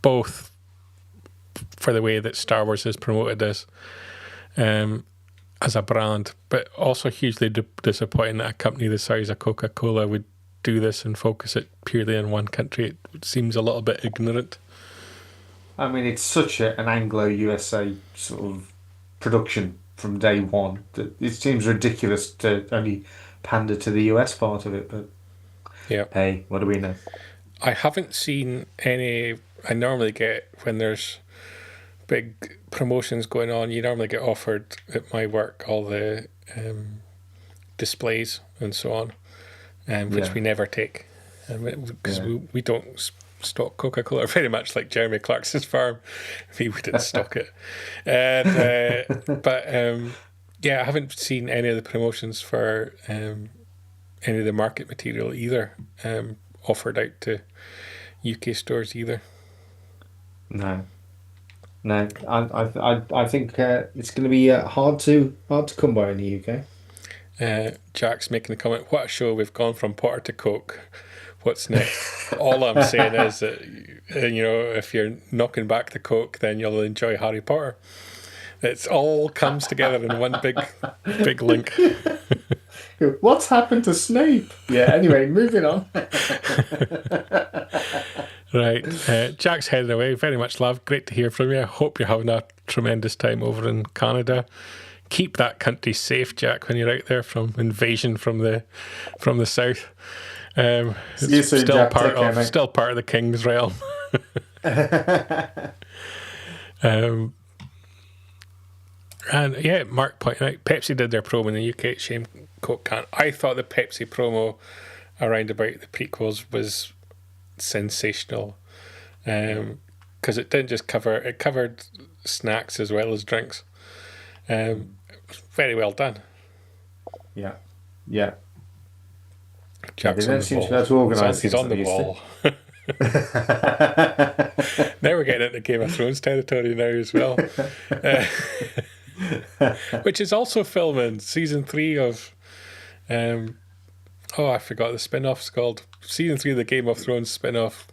both for the way that Star Wars has promoted this as a brand, but also hugely disappointing that a company the size of Coca-Cola would do this and focus it purely in one country. It seems a little bit ignorant. I mean, it's such an Anglo-USA sort of production from day one that it seems ridiculous to only pander to the US part of it, but yeah. Hey, what do we know? I haven't seen any. I normally get, when there's big promotions going on, you normally get offered at my work all the displays and so on, which we never take, because we don't stock Coca-Cola. Very much like Jeremy Clarkson's farm, we wouldn't stock it. But I haven't seen any of the promotions for any of the market material either offered out to UK stores either. No. I think it's going to be hard to come by in the UK. Jack's making a comment. What a show! We've gone from Potter to Coke. What's next? All I'm saying is that if you're knocking back the Coke, then you'll enjoy Harry Potter. It all comes together in one big link. What's happened to Snape? Yeah. Anyway, moving on. Right, Jack's heading away. Very much love. Great to hear from you. I hope you're having a tremendous time over in Canada. Keep that country safe, Jack, when you're out there from invasion from the south. It's soon, still Jack. still part of the King's realm. And yeah, Mark pointing out Pepsi did their promo in the UK. Shame Coke can't. I thought the Pepsi promo around about the prequels was sensational, because it didn't just covered snacks as well as drinks. Very well done. Yeah. Jack's they don't seem to be able to organise. He's on the wall. Now we're getting into Game of Thrones territory now as well. Which is also filming season 3 of I forgot the spin-off's called. Season 3 of the Game of Thrones spin-off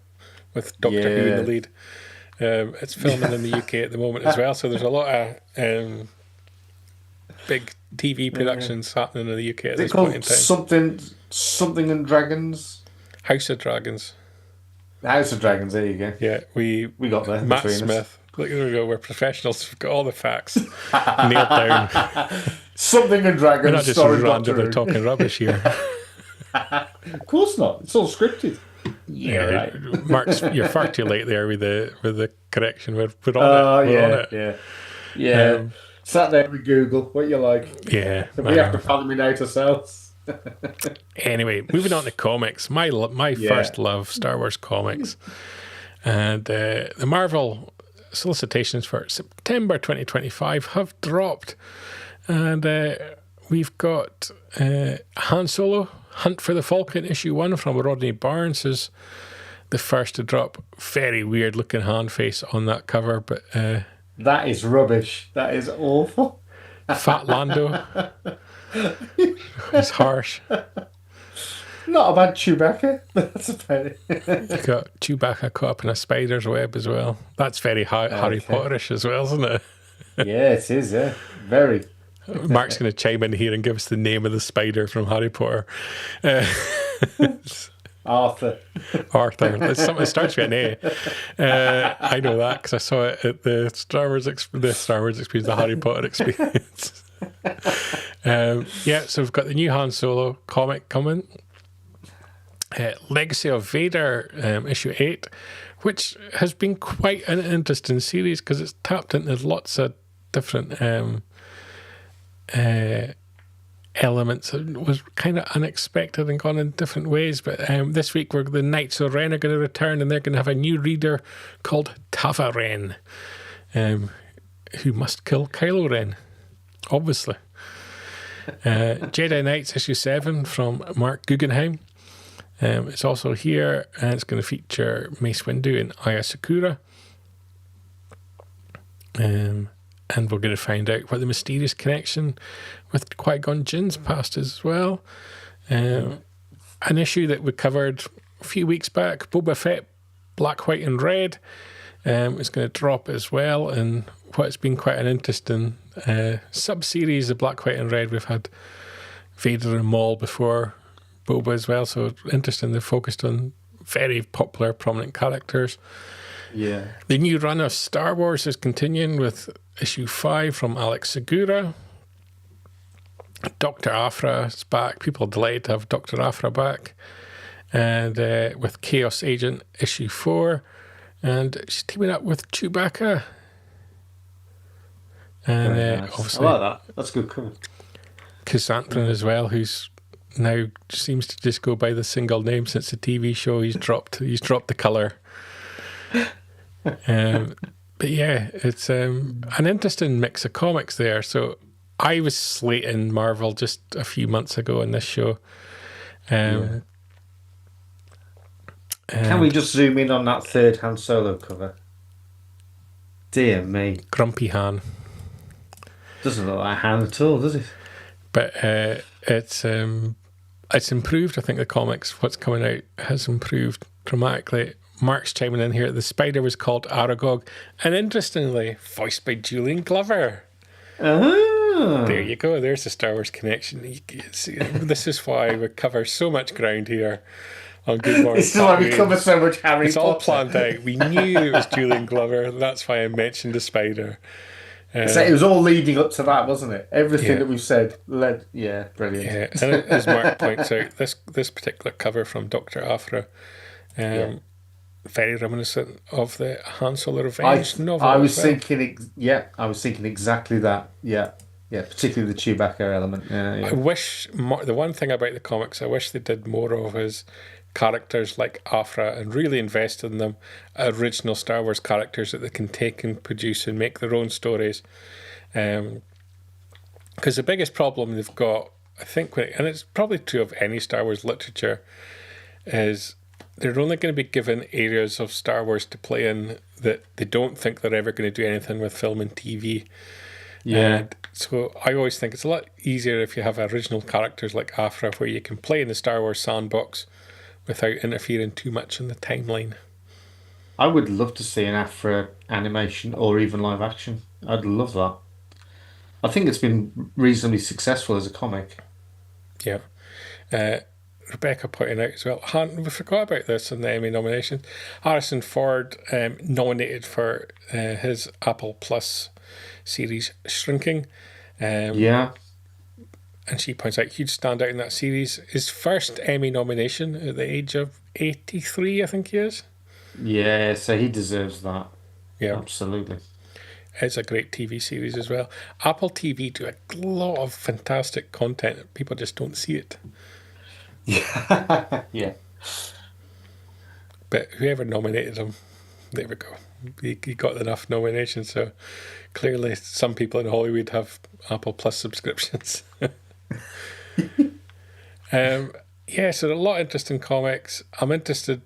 with Doctor Who in the lead. It's filming in the UK at the moment as well, so there's a lot of big TV productions happening in the UK at this point in time. Something and Dragons? House of Dragons. House of Dragons, there you go. Yeah, we got there. Matt Smith. Look, there we go. We're professionals. We've got all the facts nailed down. Something and Dragons. We're not just randomly talking rubbish here. Of course not. It's all scripted. Yeah, right. Mark's, you're far too late there with the correction. We're on it. Yeah. Sat there with Google. What you like? Yeah. We have to fathom it out ourselves. Anyway, moving on to comics. My first love, Star Wars comics, and the Marvel solicitations for September 2025 have dropped, and we've got Han Solo, Hunt for the Falcon issue 1 from Rodney Barnes is the first to drop. Very weird looking Han face on that cover, but that is rubbish. That is awful. Fat Lando. It's harsh. Not about Chewbacca. That's about it. You got Chewbacca caught up in a spider's web as well. That's very Harry Potterish as well, isn't it? Yeah, it is. Yeah, very. Mark's going to chime in here and give us the name of the spider from Harry Potter. Arthur. It starts with an A. I know that because I saw it at the Star Wars experience, the Harry Potter experience. So we've got the new Han Solo comic coming. Legacy of Vader, issue 8, which has been quite an interesting series because it's tapped into lots of different elements. It was kind of unexpected and gone in different ways, but this week the Knights of Ren are going to return, and they're going to have a new reader called Tava Ren, who must kill Kylo Ren, obviously. Jedi Knights issue 7 from Mark Guggenheim. It's also here, and it's going to feature Mace Windu and Aya Sakura. And and we're going to find out what the mysterious connection with Qui-Gon Jinn's past is as well. An issue that we covered a few weeks back, Boba Fett, Black, White and Red, is going to drop as well, and what's been quite an interesting sub-series of Black, White and Red. We've had Vader and Maul before Boba as well, so interesting. They're focused on very popular, prominent characters. Yeah. The new run of Star Wars is continuing with issue 5 from Alex Segura. Dr. Aphra is back. People are delighted to have Dr. Aphra back. And with Chaos Agent issue 4. And she's teaming up with Chewbacca. And Nice. obviously, I like that. That's a good cover. Chrysanthemum as well, who's now seems to just go by the single name since the TV show. He's dropped the colour. But yeah, it's an interesting mix of comics there. So I was slating Marvel just a few months ago in this show. Can we just zoom in on that third Han Solo cover? Dear me. Grumpy Han. Doesn't look like Han at all, does it? But it's improved. I think the comics, what's coming out, has improved dramatically. Mark's chiming in here. The spider was called Aragog, and interestingly, voiced by Julian Glover. Oh. There you go. There's the Star Wars connection. This is why we cover so much ground here on Good Morning Tatooine. It's why we cover so much Harry It's Potter. all planned out. We knew it was Julian Glover. That's why I mentioned the spider. So it was all leading up to that, wasn't it? Everything Yeah. that we've said led. Yeah, brilliant. Yeah, and as Mark points out, this particular cover from Dr. Aphra, very reminiscent of the Han Solo Revenge novel. I was as well. thinking exactly that. Yeah, particularly the Chewbacca element. Yeah. I wish the one thing about the comics I wish they did more of is characters like Aphra and really invest in them, original Star Wars characters that they can take and produce and make their own stories. Because the biggest problem they've got, I think, and it's probably true of any Star Wars literature, is they're only going to be given areas of Star Wars to play in that they don't think they're ever going to do anything with film and TV. Yeah. And so I always think it's a lot easier if you have original characters like Aphra, where you can play in the Star Wars sandbox without interfering too much in the timeline. I would love to see an Aphra animation or even live action. I'd love that. I think it's been reasonably successful as a comic. Yeah. Rebecca pointing out as well, we forgot about this in the Emmy nominations. Harrison Ford nominated for his Apple Plus series Shrinking. Yeah. And she points out, huge standout in that series. His first Emmy nomination at the age of 83, I think he is. Yeah, so he deserves that. Yeah. Absolutely. It's a great TV series as well. Apple TV do a lot of fantastic content. People just don't see it. Yeah. But whoever nominated him, there we go. He got enough nominations, so clearly some people in Hollywood have Apple Plus subscriptions. So a lot of interesting comics. I'm interested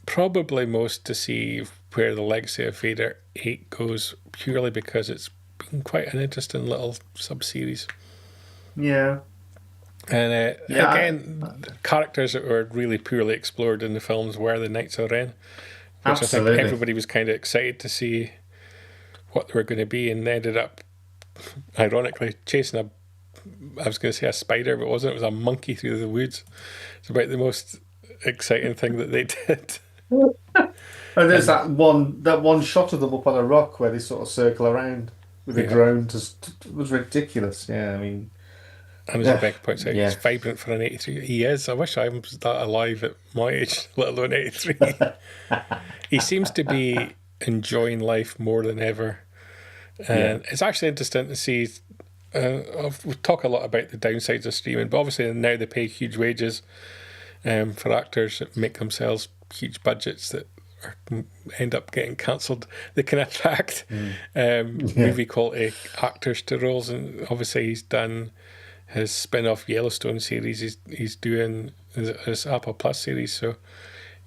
probably most to see where the Legacy of Vader 8 goes, purely because it's been quite an interesting little sub-series. Yeah. And again, characters that were really poorly explored in the films were the Knights of Ren, which Absolutely. I think everybody was kind of excited to see what they were going to be, and they ended up, ironically, chasing I was going to say a spider, but it wasn't. It was a monkey through the woods. It's about the most exciting thing that they did. And there's that one shot of them up on a rock where they sort of circle around with a drone. It was ridiculous. Yeah, I mean. And as Rebecca points out, he's vibrant for an 83. He is. I wish I was that alive at my age, let alone 83. He seems to be enjoying life more than ever. And it's actually interesting to see. We talk a lot about the downsides of streaming, but obviously now they pay huge wages for actors that make themselves huge budgets that end up getting cancelled. They can attract movie quality actors to roles, and obviously he's done his spin-off Yellowstone series. He's doing his Apple Plus series. So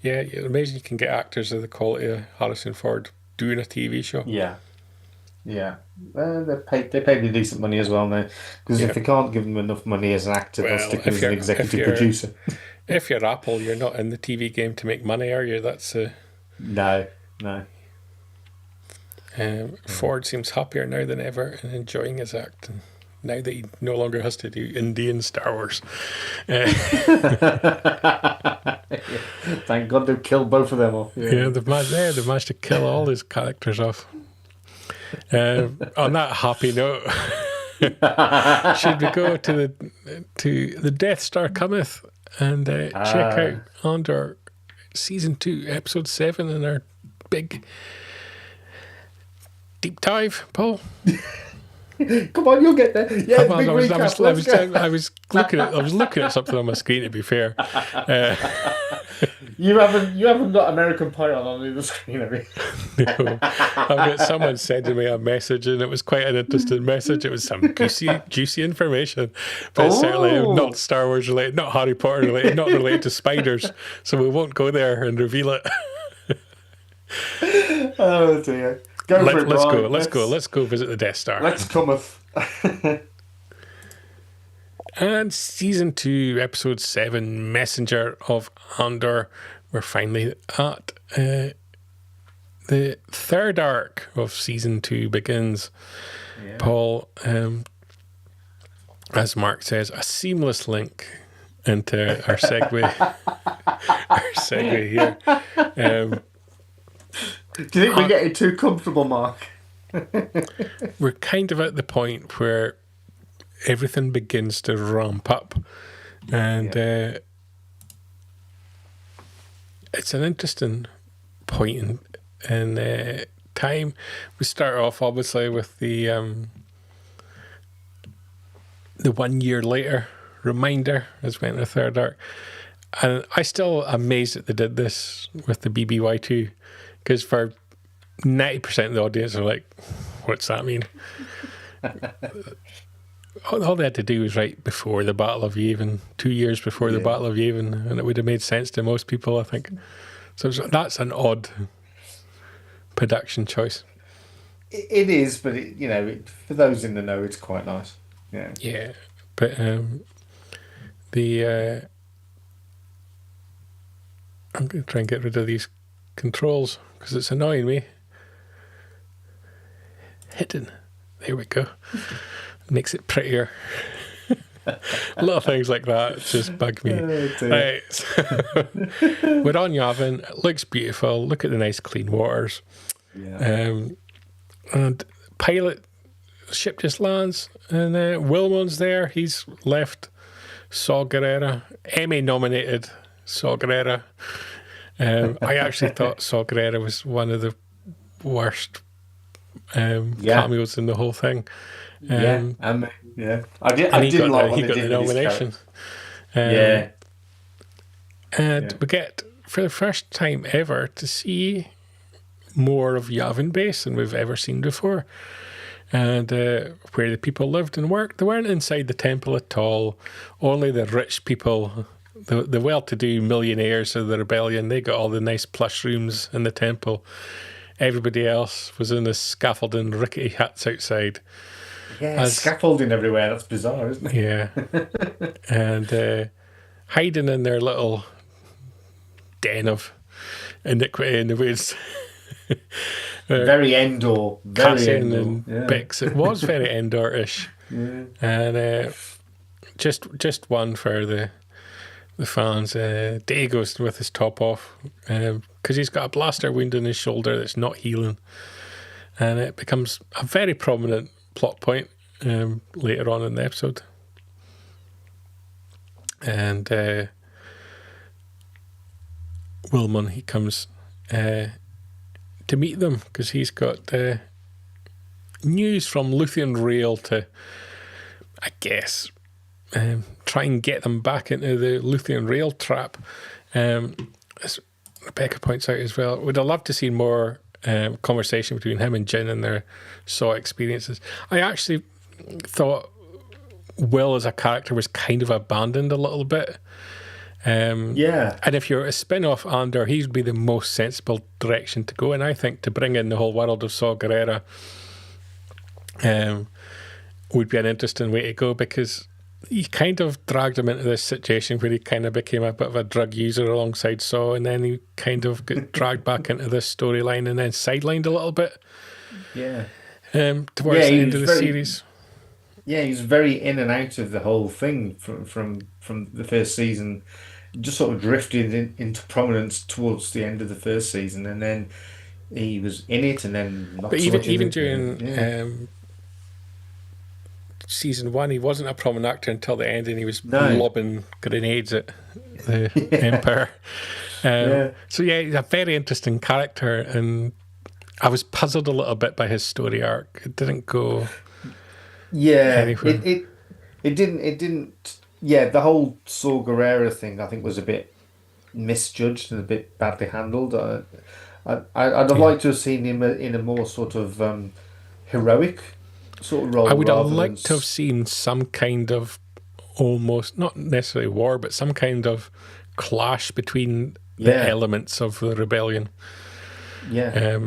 yeah, amazing you can get actors of the quality of Harrison Ford doing a TV show. Yeah. Yeah. They paid me decent money as well now. Because if they can't give them enough money as an actor, they'll Well, stick him as an executive producer. if you're Apple, you're not in the TV game to make money, are you? That's No, no. Ford seems happier now than ever and enjoying his act. And now that he no longer has to do Indian Star Wars. Thank God they've killed both of them off. Yeah, they've managed to kill all his characters off. On that happy note, should we go to the Death Star Cometh and check out Andor Season 2, Episode 7 in our big deep dive, Paul? Come on, you'll get there. Yeah, big recap. I was looking at something on my screen. To be fair, you haven't got American Pie on the screen, have you? No, I've got someone sending me a message, and it was quite an interesting message. It was some juicy information, but it's certainly not Star Wars related, not Harry Potter related, not related to spiders. So we won't go there and reveal it. Oh dear. Let's go visit the Death Star. Let's cometh. And Season 2, Episode 7, Messenger of Andor. We're finally at the third arc of Season 2 begins. Yeah. Paul, as Mark says, a seamless link into our segue. Our segue here. Do you think we're getting too comfortable, Mark? We're kind of at the point where everything begins to ramp up, and it's an interesting point in time. We start off obviously with the 1 year later reminder as we enter the third arc, and I still amazed that they did this with the BBY2. Because for 90% of the audience are like, what's that mean? all they had to do was write before the Battle of Yavin, 2 years before the Battle of Yavin, and it would have made sense to most people, I think. So that's an odd production choice. It is, but for those in the know, it's quite nice. Yeah. Yeah, but I'm going to try and get rid of these controls because it's annoying me. Hidden. There we go. Makes it prettier. A lot of things like that just bug me. Right. We're on Yavin. It looks beautiful. Look at the nice clean waters. Yeah. And pilot ship just lands, and Wilmon's there. He's left Saw Gerrera, Emmy nominated Saw Gerrera. I actually thought Saw Gerrera was one of the worst cameos in the whole thing. I didn't like when he got the nomination. And we get, for the first time ever, to see more of Yavin Base than we've ever seen before. And where the people lived and worked. They weren't inside the temple at all. Only the rich people, the well-to-do millionaires of the rebellion, they got all the nice plush rooms in the temple. Everybody else was in the scaffolding, rickety huts outside. Yeah, scaffolding everywhere. That's bizarre, isn't it? Yeah. And hiding in their little den of iniquity in the woods. Very Endor. Cassian and Bix. It was very Endor-ish. Yeah. And just one for the fans. Daego's with his top off because he's got a blaster wound in his shoulder that's not healing. And it becomes a very prominent plot point later on in the episode. And Wilmon, he comes to meet them because he's got news from Luthien Rail to, I guess, try and get them back into the Luthien Rail trap. As Rebecca points out as well, would have loved to see more conversation between him and Jin and their Saw experiences. I actually thought Will as a character was kind of abandoned a little bit. And if you're a spin-off Andor, he'd be the most sensible direction to go. And I think to bring in the whole world of Saw Gerrera would be an interesting way to go, because he kind of dragged him into this situation where he kind of became a bit of a drug user alongside Saw, and then he kind of got dragged back into this storyline and then sidelined a little bit. Yeah. Towards the end of the series. Yeah, he was very in and out of the whole thing from the first season. Just sort of drifted into prominence towards the end of the first season, and then he was in it, and then not but so much even in during it. season 1, he wasn't a prominent actor until the end, and he was lobbing grenades at the Empire. So yeah, he's a very interesting character, and I was puzzled a little bit by his story arc. It didn't go anywhere. It didn't. Yeah, the whole Saw Gerrera thing, I think, was a bit misjudged and a bit badly handled. I'd have liked to have seen him in a more sort of heroic sort of role. I would have liked to have seen some kind of, almost not necessarily war, but some kind of clash between the elements of the rebellion. Yeah,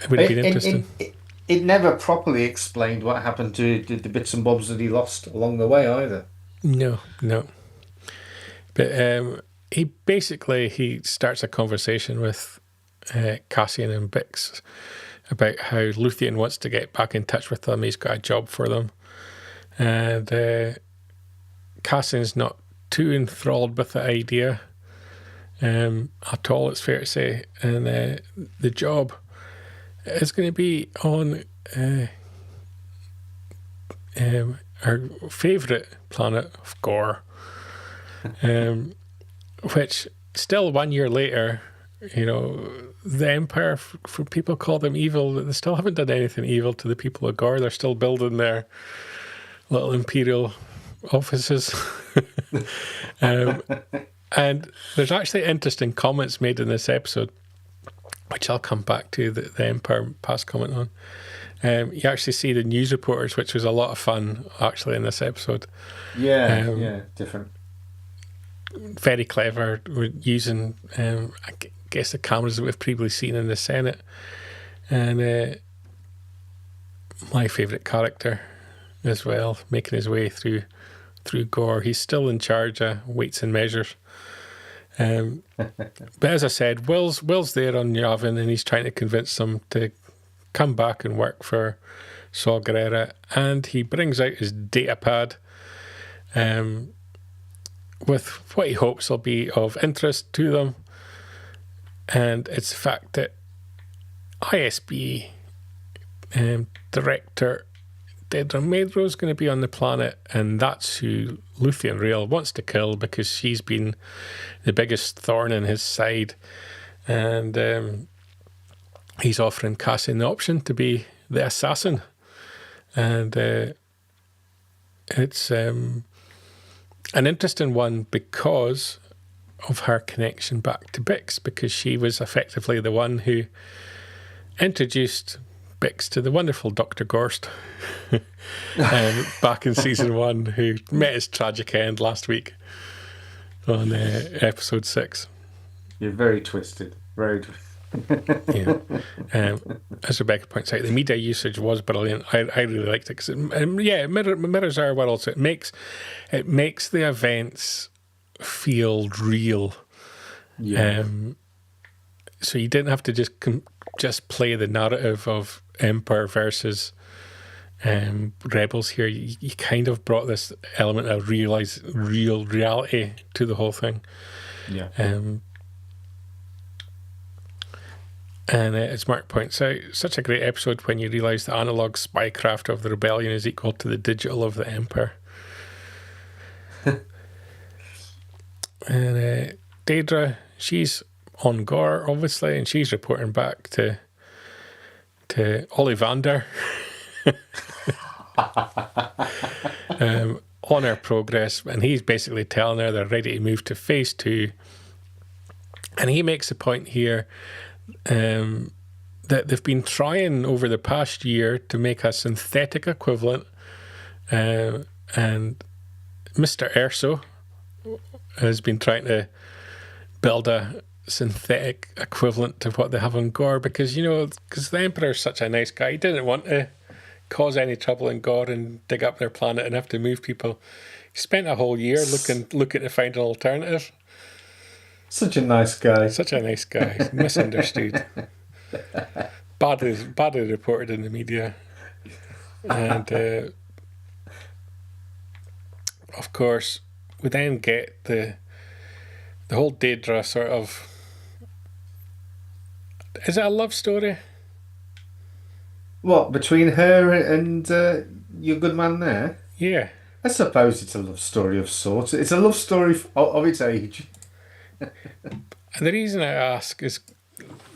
it would have been interesting. It never properly explained what happened to the bits and bobs that he lost along the way either. No. But he starts a conversation with Cassian and Bix about how Luthien wants to get back in touch with them. He's got a job for them. And Cassian's not too enthralled with the idea at all, it's fair to say. And the job is going to be on our favourite planet of Gore, which still 1 year later, the Empire, for people call them evil, they still haven't done anything evil to the people of Gore. They're still building their little Imperial offices. And there's actually interesting comments made in this episode, which I'll come back to, the Empire passed comment on. You actually see the news reporters, which was a lot of fun, actually, in this episode. Yeah, different. Very clever. We're using, I guess, the cameras that we've previously seen in the Senate. And my favourite character as well, making his way through Gore. He's still in charge of weights and measures. But as I said, Will's there on Yavin, and he's trying to convince them to come back and work for Saw Gerrera, and he brings out his data pad with what he hopes will be of interest to them, and it's the fact that ISB director Dedra Meadrow is going to be on the planet, and that's who Luthien Rael wants to kill, because she's been the biggest thorn in his side, and he's offering Cassian the option to be the assassin, and it's an interesting one because of her connection back to Bix, because she was effectively the one who introduced Bix to the wonderful Dr. Gorst back in season 1, who met his tragic end last week on episode 6. You're very twisted. Very twisted. Yeah. As Rebecca points out, the media usage was brilliant. I really liked it because it mirrors our world, so it makes the events feel real. Yeah. So you didn't have to just play the narrative of Empire versus rebels here. You kind of brought this element of real reality to the whole thing. Yeah. And as Mark points out, such a great episode when you realise the analog spycraft of the rebellion is equal to the digital of the Empire. And Dedra, she's on Gore, obviously, and she's reporting back to Ollivander on her progress, and he's basically telling her they're ready to move to phase 2. And he makes a point here that they've been trying over the past year to make a synthetic equivalent, and Mr. Erso has been trying to build a synthetic equivalent to what they have on Gore, because the Emperor's such a nice guy. He didn't want to cause any trouble in God and dig up their planet and have to move people. He spent a whole year looking to find an alternative. Such a nice guy. Such a nice guy. Misunderstood. Badly reported in the media. And of course, we then get the whole Daedra sort of... Is it a love story? What, between her and your good man there? Yeah. I suppose it's a love story of sorts. It's a love story of its age. And the reason I ask is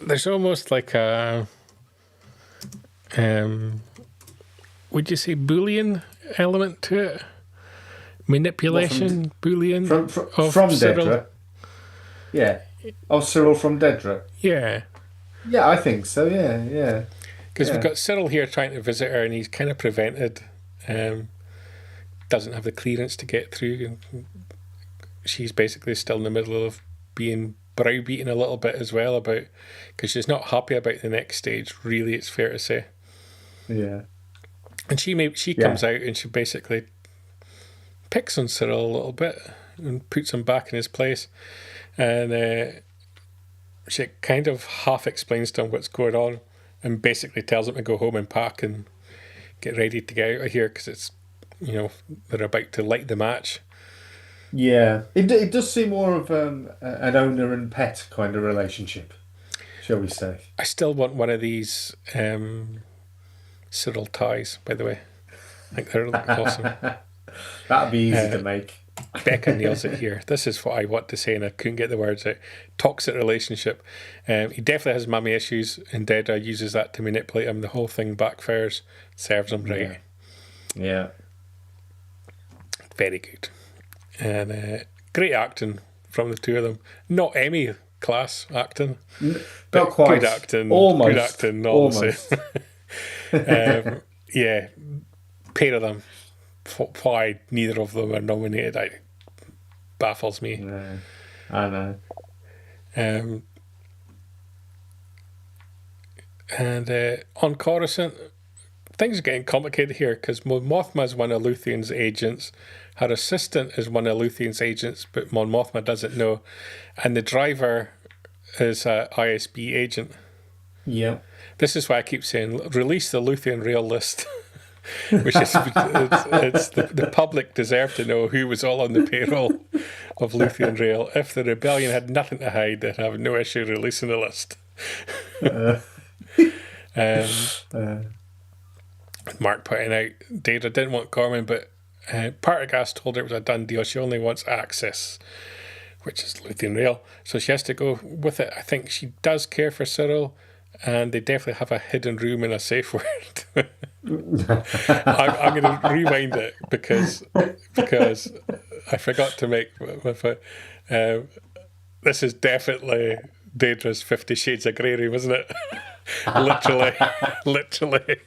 there's almost like a... would you say Boolean element to it? Manipulation, Boolean from Cyril? Daedra. Yeah. Of Cyril from Daedra. Yeah. Yeah, I think so. Yeah. Because we've got Cyril here trying to visit her, and he's kind of prevented. Doesn't have the clearance to get through, and she's basically still in the middle of being browbeaten a little bit as well about, because she's not happy about the next stage. Really, it's fair to say. Yeah. And she comes out and she basically picks on Cyril a little bit and puts him back in his place, and she kind of half explains to him what's going on, and basically tells him to go home and pack and get ready to get out of here because it's, they're about to light the match. Yeah, it does seem more of an owner and pet kind of relationship, shall we say. I still want one of these Cyril ties, by the way. I think they're awesome. That'd be easy to make. Becca nails it here. This is what I want to say, and I couldn't get the words out. Toxic relationship. He definitely has mommy issues, and Daedra uses that to manipulate him. The whole thing backfires, serves him right. Yeah. Very good. And great acting from the two of them. Not Emmy class acting. Not quite. Good acting. Almost. Good acting. Almost. Yeah. Pair of them. Why neither of them are nominated baffles me. No, I know. And on Coruscant, things are getting complicated here because Mon Mothma is one of Luthien's agents. Her assistant is one of Luthien's agents, but Mon Mothma doesn't know. And the driver is an ISB agent. Yeah. This is why I keep saying, release the Luthien rail list. Which is, it's the public deserve to know who was all on the payroll of Luthien Rail. If the rebellion had nothing to hide, they'd have no issue releasing the list. Mark pointing out, Daedra didn't want Corman, but Partagast told her it was a done deal. She only wants access, which is Luthien Rail. So she has to go with it. I think she does care for Cyril, and they definitely have a hidden room and a safe word. I'm going to rewind it because I forgot to make this is definitely Daedra's 50 Shades of Grey room, isn't it? literally.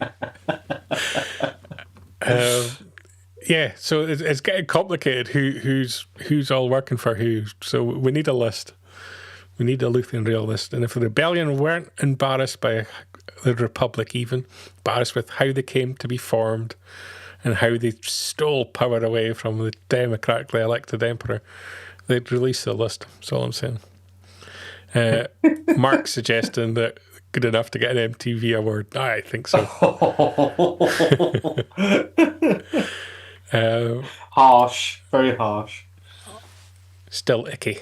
Yeah, so it's getting complicated. Who's all working for who? So we need a list. We need a Luthien Rail list. And if the rebellion weren't embarrassed by the Republic, even embarrassed with how they came to be formed and how they stole power away from the democratically elected emperor, they'd release the list. That's all I'm saying. Mark suggesting that good enough to get an MTV award. I think so. Harsh. Very harsh. Still icky.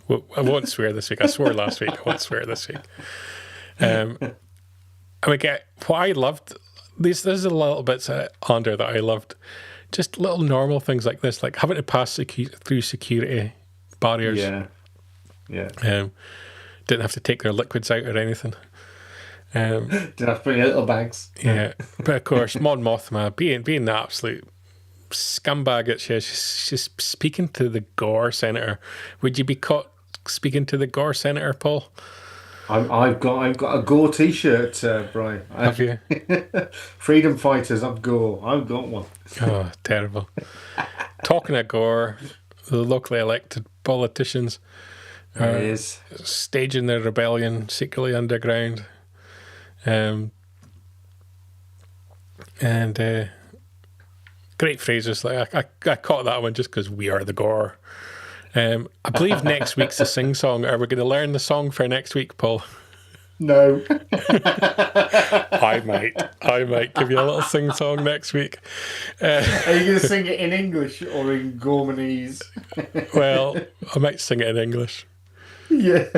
Well, I won't swear this week. I swore last week. I won't swear this week. And we get what I loved. There's a little bits of Andor that I loved. Just little normal things like this, like having to pass through security barriers. Yeah. Didn't have to take their liquids out or anything. Didn't have to bring little bags. Yeah, but of course, Mon Mothma being the absolute scumbag that she is, she's speaking to the Gore Senator. Would you be caught speaking to the Gore Senator, Paul? I've got a Gore T-shirt, Brian. Have you? Freedom fighters of Gore. I've got one. Oh, terrible! Talking of Gore, the locally elected politicians are staging their rebellion secretly underground. And great phrases. Like I caught that one just because we are the gore. I believe next week's a sing-song. Are we going to learn the song for next week, Paul? No. I might give you a little sing-song next week. Are you going to sing it in English or in Gormanese? Well, I might sing it in English. Yeah.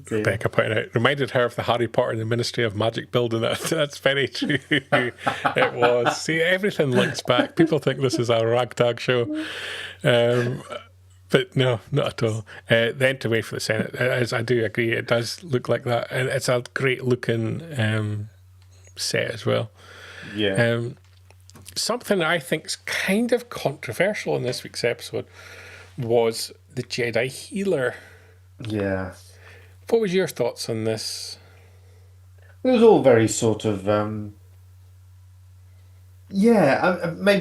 Rebecca pointed out, reminded her of the Harry Potter and the Ministry of Magic building. That's very true. It was. See, everything links back. People think this is a ragtag show. But no, not at all. The entryway for the Senate, as I do agree, it does look like that. And it's a great looking set as well. Yeah. Something I think is kind of controversial in this week's episode was the Jedi healer. Yeah. What was your thoughts on this? It was all very sort of... maybe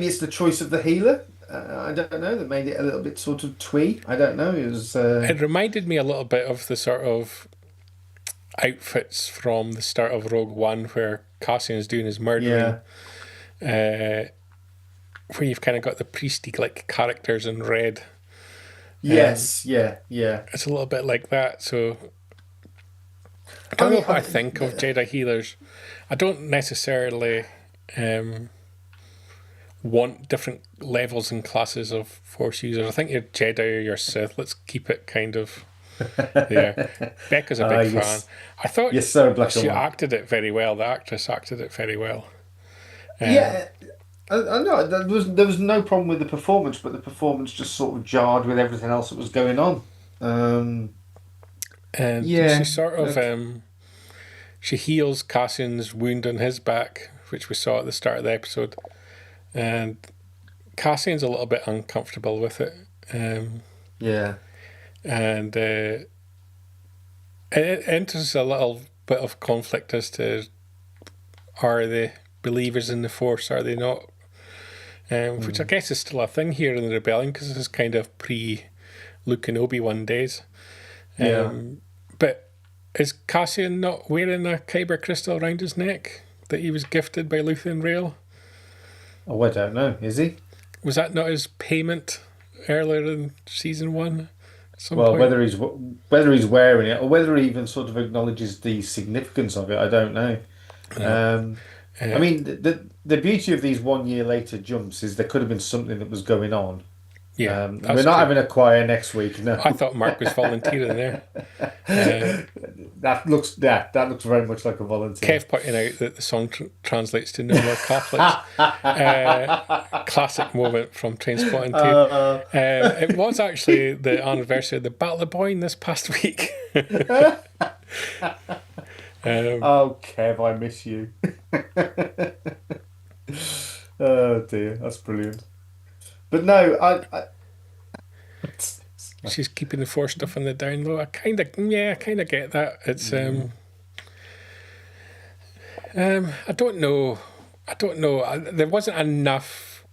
it's the choice of the healer. I don't know, that made it a little bit sort of twee. I don't know. It was. It reminded me a little bit of the sort of outfits from the start of Rogue One, where Cassian's doing his murdering. Where you've kind of got the priesty like characters in red. Yes. Yeah. It's a little bit like that. So I don't know what I think of Jedi healers. I don't necessarily want different levels and classes of Force users. I think you're Jedi or you're Sith. Let's keep it kind of there. Becca's a big fan. I thought she acted it very well. The actress acted it very well. I know there was no problem with the performance, but the performance just sort of jarred with everything else that was going on. She sort of she heals Cassian's wound on his back, which we saw at the start of the episode. And Cassian's a little bit uncomfortable with it. And it enters a little bit of conflict as to, are they believers in the Force, are they not? Which I guess is still a thing here in the Rebellion, because this is kind of pre-Luke and Obi-Wan days. But is Cassian not wearing a kyber crystal around his neck that he was gifted by Luthen Rail? Oh, I don't know. Is he? Was that not his payment earlier in season 1? Whether he's wearing it or whether he even sort of acknowledges the significance of it, I don't know. I mean, the beauty of these 1 year later jumps is there could have been something that was going on. Yeah, we're not having a choir next week. No, I thought Mark was volunteering there. That looks very much like a volunteer. Kev pointing out that the song translates to "No More Catholics." Classic moment from Trainspotting 2. It was actually the anniversary of the Battle of Boyne this past week. Oh, Kev, I miss you. Oh dear, that's brilliant. But no, I she's keeping the Force stuff on the down low. I kind of get that. It's I don't know. There wasn't enough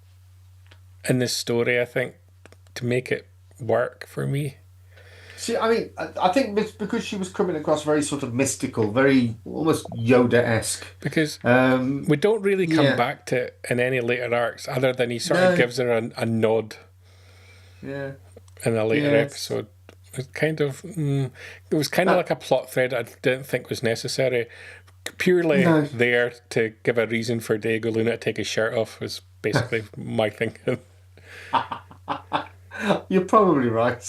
in this story, I think, to make it work for me. See, I mean, I think it's because she was coming across very sort of mystical, very almost Yoda-esque. Because we don't really come back to it in any later arcs, other than he sort of gives her a nod. Yeah. In a later episode. It was kind of like a plot thread I didn't think was necessary. Purely there to give a reason for Diego Luna to take his shirt off was basically my thinking. You're probably right.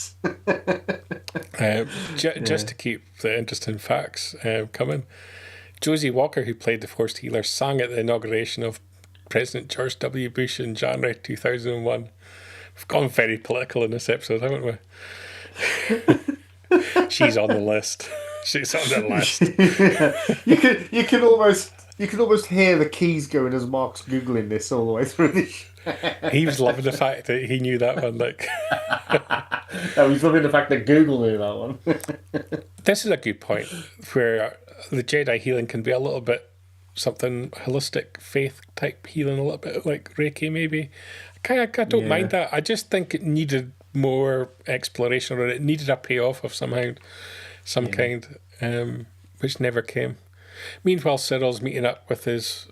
Just to keep the interesting facts coming, Josie Walker, who played the Force healer, sang at the inauguration of President George W. Bush in January 2001. We've gone very political in this episode, haven't we? She's on the list. She's on the list. You can almost hear the keys going as Mark's googling this all the way through this. He was loving the fact that he knew that one. Like, no, he's loving the fact that Google knew that one. This is a good point where the Jedi healing can be a little bit something holistic, faith type healing, a little bit like Reiki maybe. I don't mind that. I just think it needed more exploration, or it needed a payoff of some kind, which never came. Meanwhile, Cyril's meeting up with his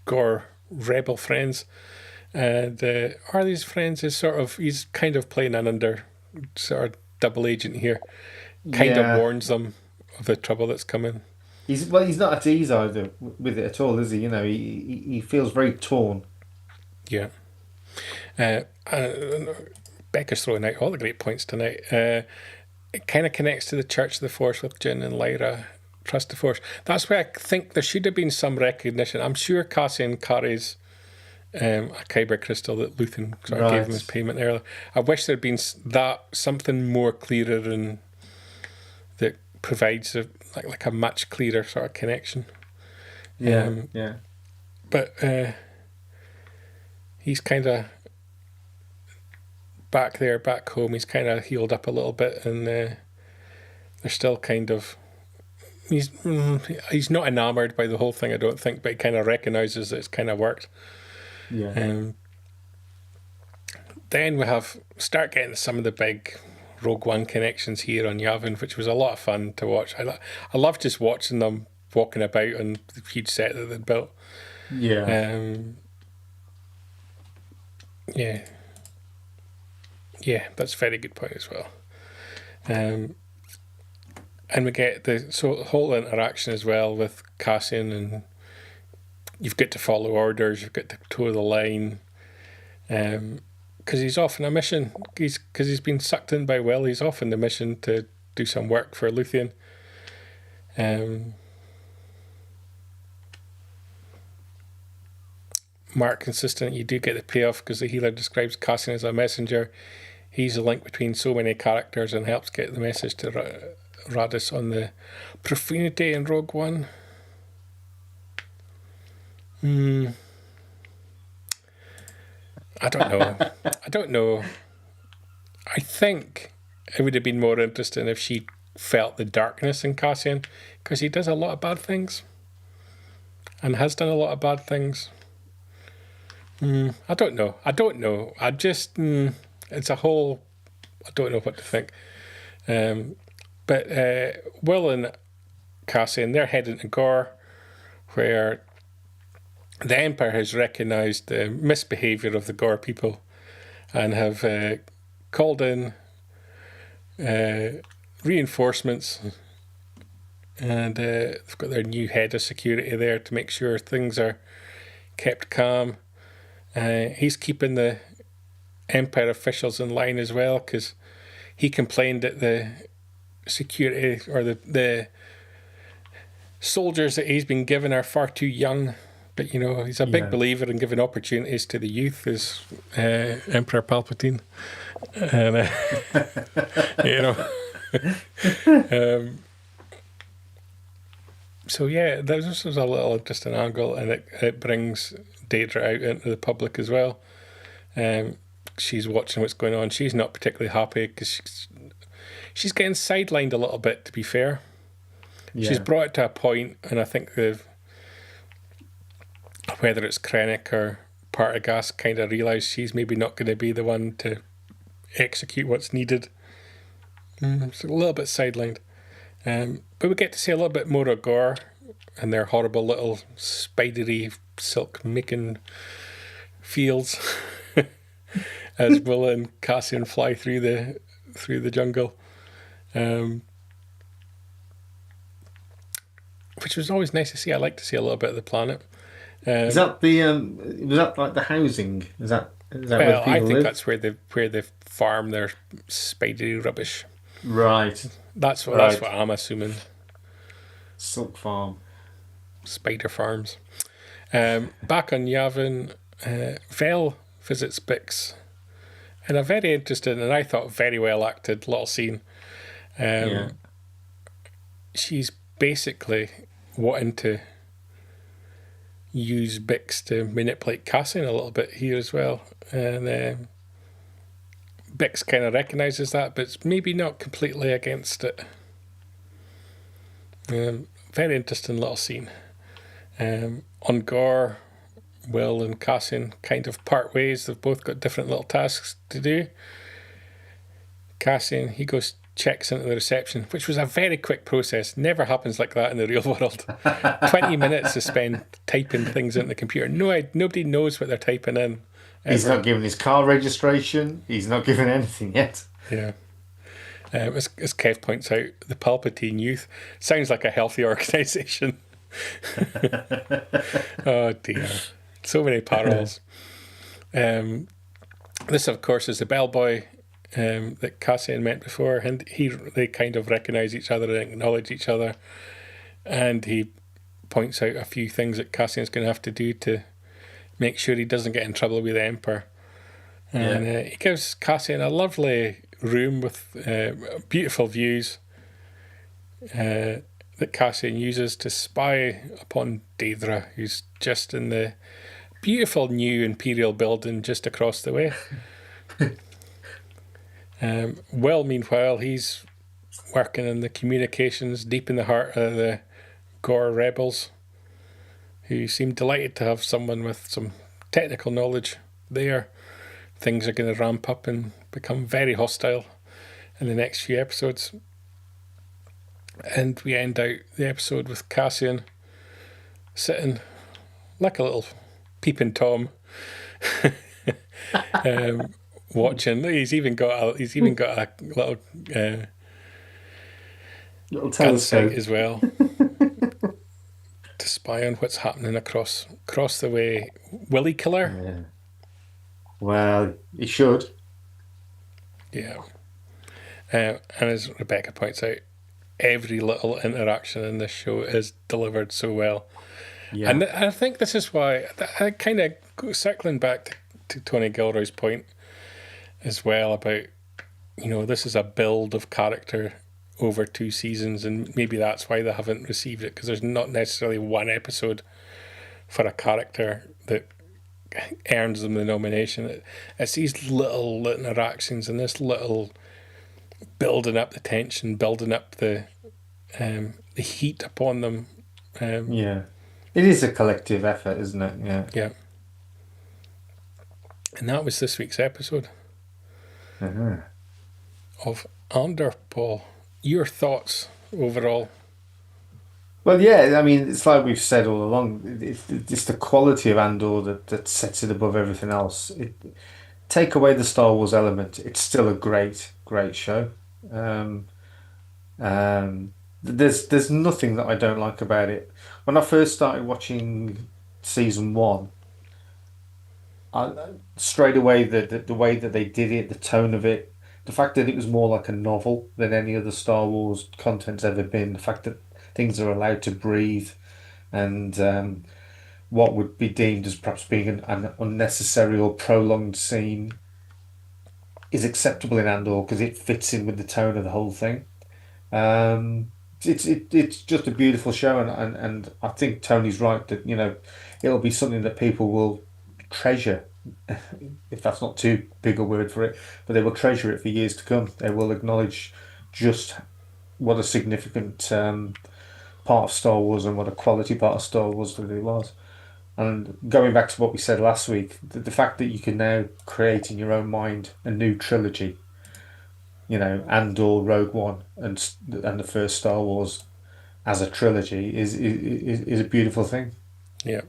Gore rebel friends. And are these friends he's kind of playing an sort of double agent here. Kind of warns them of the trouble that's coming. He's not at ease either with it at all, is he? You know, he feels very torn. Yeah. Becca's throwing out all the great points tonight. It kind of connects to the Church of the Force with Jin and Lyra. Trust the Force. That's why I think there should have been some recognition. I'm sure Cassian carries a kyber crystal that Luthen sort of gave him as payment earlier. I wish there'd been something more clearer and that provides like a much clearer sort of connection. Yeah. But he's kind of back home. He's kind of healed up a little bit, and they're still kind of. He's not enamored by the whole thing, I don't think, but he kind of recognises that it's kind of worked. Yeah. Then we start getting some of the big Rogue One connections here on Yavin, which was a lot of fun to watch. I love just watching them walking about on the huge set that they'd built. Yeah. Yeah, that's a very good point as well. And we get the whole interaction as well with Cassian, and you've got to follow orders, you've got to toe the line, because he's off on a mission. Because he's been sucked in by Will, he's off on the mission to do some work for Luthien. Mark consistent, you do get the payoff because the healer describes Cassian as a messenger. He's the link between so many characters and helps get the message to Radis on the profanity in Rogue One. I don't know. I think it would have been more interesting if she felt the darkness in Cassian, because he does a lot of bad things and has done a lot of bad things. I don't know. I just it's a whole. I don't know what to think. But Will and Cassian, they're heading to Gore, where the Empire has recognised the misbehaviour of the Gore people and have called in reinforcements, and they've got their new head of security there to make sure things are kept calm. He's keeping the Empire officials in line as well, because he complained that the security or the soldiers that he's been given are far too young. But he's a big believer in giving opportunities to the youth, as Emperor Palpatine, and so yeah, this was a little interesting angle, and it brings Daedra out into the public as well. She's watching what's going on. She's not particularly happy because she's getting sidelined a little bit, to be fair. Yeah. She's brought it to a point, and I think whether it's Krennic or Partagaz kind of realised she's maybe not going to be the one to execute what's needed. It's a little bit sidelined. But we get to see a little bit more of Gore and their horrible little spidery silk making fields as Will and Cassian fly through the jungle, which was always nice to see. I like to see a little bit of the planet. Is that was that like the housing? Is that well, where people I think live? that's where they farm their spidery rubbish. Right. That's what I'm assuming. Silk farm. Spider farms. Back on Yavin, Vel visits Bix in a very interesting and I thought very well acted little scene. She's basically wanting to use Bix to manipulate Cassian a little bit here as well, and Bix kind of recognises that, but it's maybe not completely against it. Very interesting little scene. On Gore, Will and Cassian kind of part ways. They've both got different little tasks to do. Cassian, he goes checks into the reception, which was a very quick process. Never happens like that in the real world. 20 minutes to spend typing things into the computer. Nobody knows what they're typing in. He's not given his car registration. He's not given anything yet. Yeah. As Kev points out, the Palpatine Youth sounds like a healthy organisation. Oh dear. So many parallels. This, of course, is the bellboy that Cassian met before, and they kind of recognise each other and acknowledge each other. And he points out a few things that Cassian's going to have to do to make sure he doesn't get in trouble with the Emperor. And he gives Cassian a lovely room with beautiful views that Cassian uses to spy upon Daedra, who's just in the beautiful new Imperial building just across the way. Will, meanwhile, he's working in the communications deep in the heart of the Gore rebels, who seem delighted to have someone with some technical knowledge there. Things are going to ramp up and become very hostile in the next few episodes. And we end out the episode with Cassian sitting like a little peeping Tom, watching. He's even got a little Little telescope as well to spy on what's happening across the way. Will he kill her? Yeah. Well, he should. Yeah. And as Rebecca points out, every little interaction in this show is delivered so well. Yeah. And I think this is why I kind of circling back to Tony Gilroy's point as well about, this is a build of character over 2 seasons, and maybe that's why they haven't received it, because there's not necessarily one episode for a character that earns them the nomination. It's these little interactions and this little building up the tension, building up the heat upon them. Yeah. It is a collective effort, isn't it? Yeah. Yeah. And that was this week's episode of Andor, Paul. Your thoughts overall? Well, yeah, I mean, it's like we've said all along. It's the quality of Andor that sets it above everything else. Take away the Star Wars element, it's still a great, great show. There's nothing that I don't like about it. When I first started watching season 1, straight away the way that they did it, the tone of it, the fact that it was more like a novel than any other Star Wars content's ever been, the fact that things are allowed to breathe, and what would be deemed as perhaps being an unnecessary or prolonged scene is acceptable in Andor because it fits in with the tone of the whole thing. It's just a beautiful show, and I think Tony's right that it'll be something that people will treasure, if that's not too big a word for it, but they will treasure it for years to come. They will acknowledge just what a significant part of Star Wars and what a quality part of Star Wars that it was. And going back to what we said last week, the fact that you can now create in your own mind a new trilogy, Andor, Rogue One, and the first Star Wars as a trilogy is a beautiful thing. Yeah,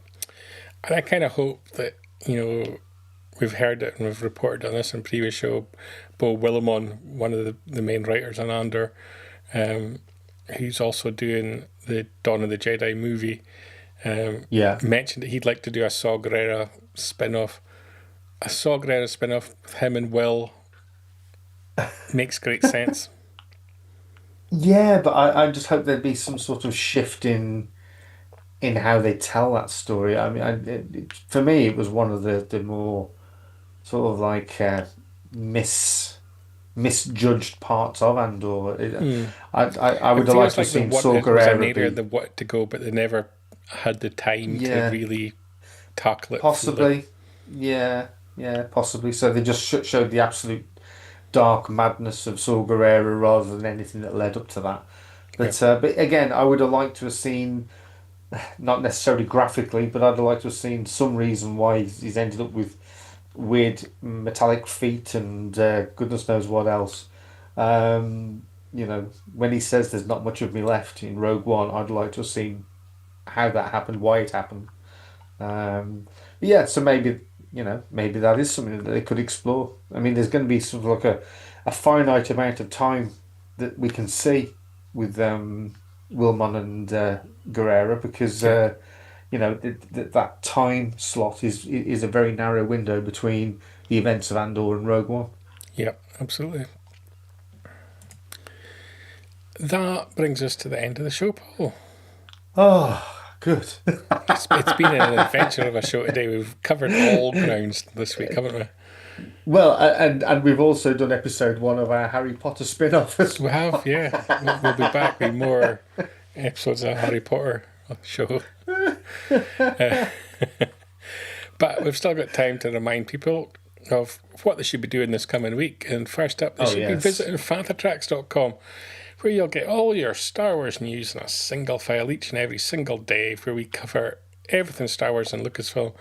and I kind of hope that we've heard it and we've reported on this in previous show. Beau Willimon, one of the main writers on Andor, who's also doing the Dawn of the Jedi movie, mentioned that he'd like to do a Saw Gerrera spin-off. A Saw Gerrera spin-off with him and Will makes great sense. Yeah, but I just hope there'd be some sort of shift in how they tell that story. I mean, for me, it was one of the more sort of like misjudged parts of Andor. I would have liked to have seen Saw Gerrera they wanted to go, but they never had the time to really tackle it. Possibly, possibly. So they just showed the absolute dark madness of Saw Gerrera rather than anything that led up to that. But again, I would have liked to have seen, not necessarily graphically, but I'd have liked to have seen some reason why he's ended up with weird metallic feet and goodness knows what else. when he says there's not much of me left in Rogue One, I'd like to have seen how that happened, why it happened. But yeah, so maybe that is something that they could explore. I mean, there's going to be sort of like a finite amount of time that we can see with Wilmon and Guerrera, because that time slot is a very narrow window between the events of Andor and Rogue One. Yeah, absolutely. That brings us to the end of the show, Paul. Oh, good. It's been an adventure of a show today. We've covered all grounds this week, haven't we? Well, and we've also done episode 1 of our Harry Potter spin-off as We well. have, yeah. We'll be back with more episodes of Harry Potter show. But we've still got time to remind people of what they should be doing this coming week. And first up, they should be visiting fantatracks.com, where you'll get all your Star Wars news in a single file each and every single day, where we cover everything Star Wars and Lucasfilm,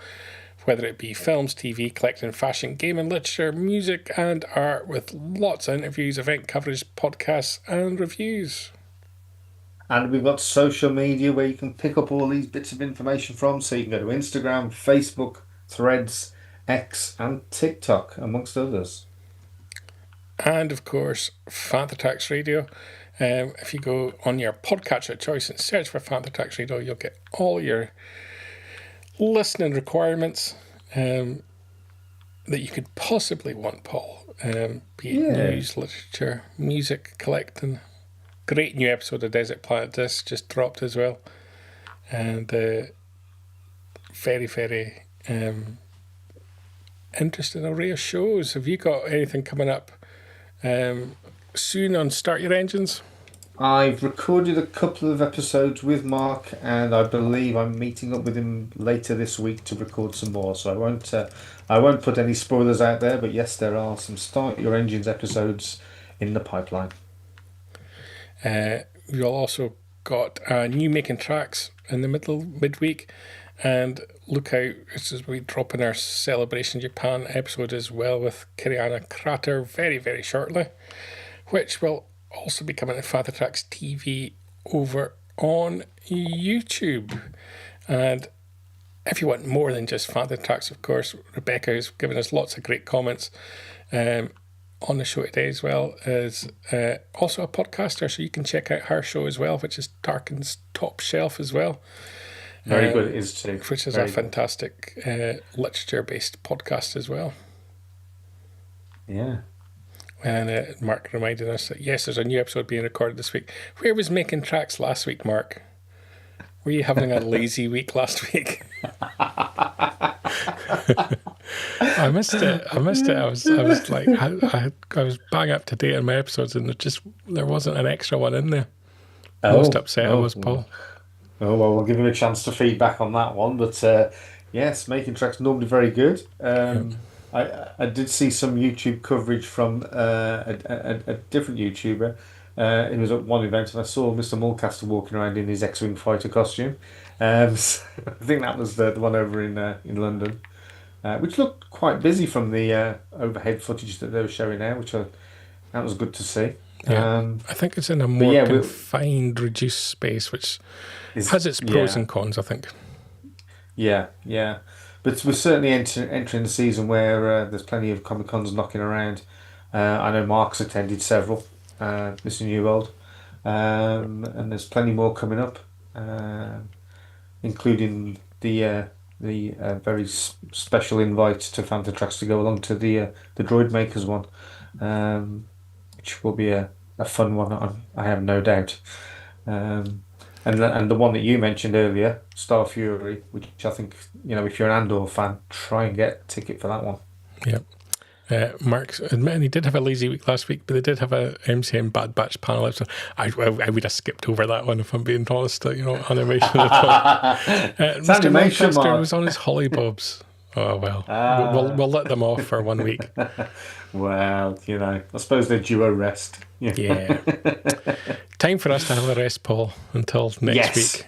whether it be films, TV, collecting, fashion, gaming, literature, music and art, with lots of interviews, event coverage, podcasts and reviews. And we've got social media where you can pick up all these bits of information from, so you can go to Instagram, Facebook, Threads, X and TikTok, amongst others. And of course, Fantatracks Radio. If you go on your podcatcher of choice and search for Fantatracks Radio, you'll get all your listening requirements that you could possibly want, Paul. Be it news, literature, music, collecting. Great new episode of Desert Planet Disc just dropped as well. And very, very interesting array of shows. Have you got anything coming up soon on Start Your Engines? I've recorded a couple of episodes with Mark, and I believe I'm meeting up with him later this week to record some more. So I won't put any spoilers out there, but yes, there are some Start Your Engines episodes in the pipeline. We've also got new Making Tracks in the midweek, and look out, as we drop in our Celebration Japan episode as well with Kiriana Crater very, very shortly, which will also be coming to Fantatracks TV over on YouTube. And if you want more than just Fantatracks, of course, Rebecca has given us lots of great comments on the show today, as well as also a podcaster, so you can check out her show as well, which is Tarkin's Top Shelf as well. Very good, it is too. Which is very a fantastic literature-based podcast as well. Yeah. And Mark reminded us that, yes, there's a new episode being recorded this week. Where was Making Tracks last week, Mark? Were you having a lazy week last week? I missed it. I was like, I was bang up to date on my episodes, and there wasn't an extra one in there. Most upset I was, Paul. Oh, well, we'll give him a chance to feedback on that one. But yes, Making Tracks normally very good. I did see some YouTube coverage from a different YouTuber. It was at one event, and I saw Mr. Mulcaster walking around in his X-Wing fighter costume. So I think that was the one over in London, which looked quite busy from the overhead footage that they were showing there, that was good to see. Yeah. I think it's in a more confined, reduced space, which has its pros and cons, I think. Yeah. But we're certainly entering the season where there's plenty of Comic-Cons knocking around. I know Mark's attended several this New World, and there's plenty more coming up, including the very special invite to Fantatracks to go along to the Droid Makers one, which will be a fun one, I have no doubt. And the one that you mentioned earlier, Star Fury, which I think, if you're an Andor fan, try and get a ticket for that one. Yep. Mark's admitting he did have a lazy week last week, but they did have a MCM Bad Batch panel episode. I would have skipped over that one if I'm being honest. Animation at all. Mr. Manchester was on his hollybobs. Oh well, we'll let them off for 1 week. Well, I suppose they're due a rest. Yeah. Time for us to have a rest, Paul, until next week.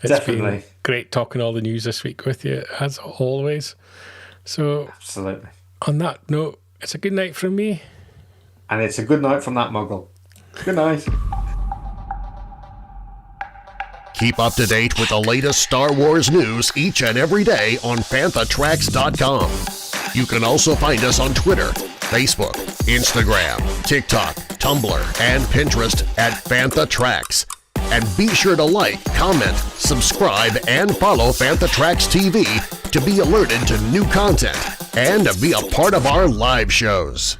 It's definitely been great talking all the news this week with you, as always. So, absolutely. On that note, it's a good night from me. And it's a good night from that muggle. Good night. Keep up to date with the latest Star Wars news each and every day on panthatracks.com. You can also find us on Twitter, Facebook, Instagram, TikTok, Tumblr, and Pinterest at Panthatracks. And be sure to like, comment, subscribe, and follow Panthatracks TV to be alerted to new content and to be a part of our live shows.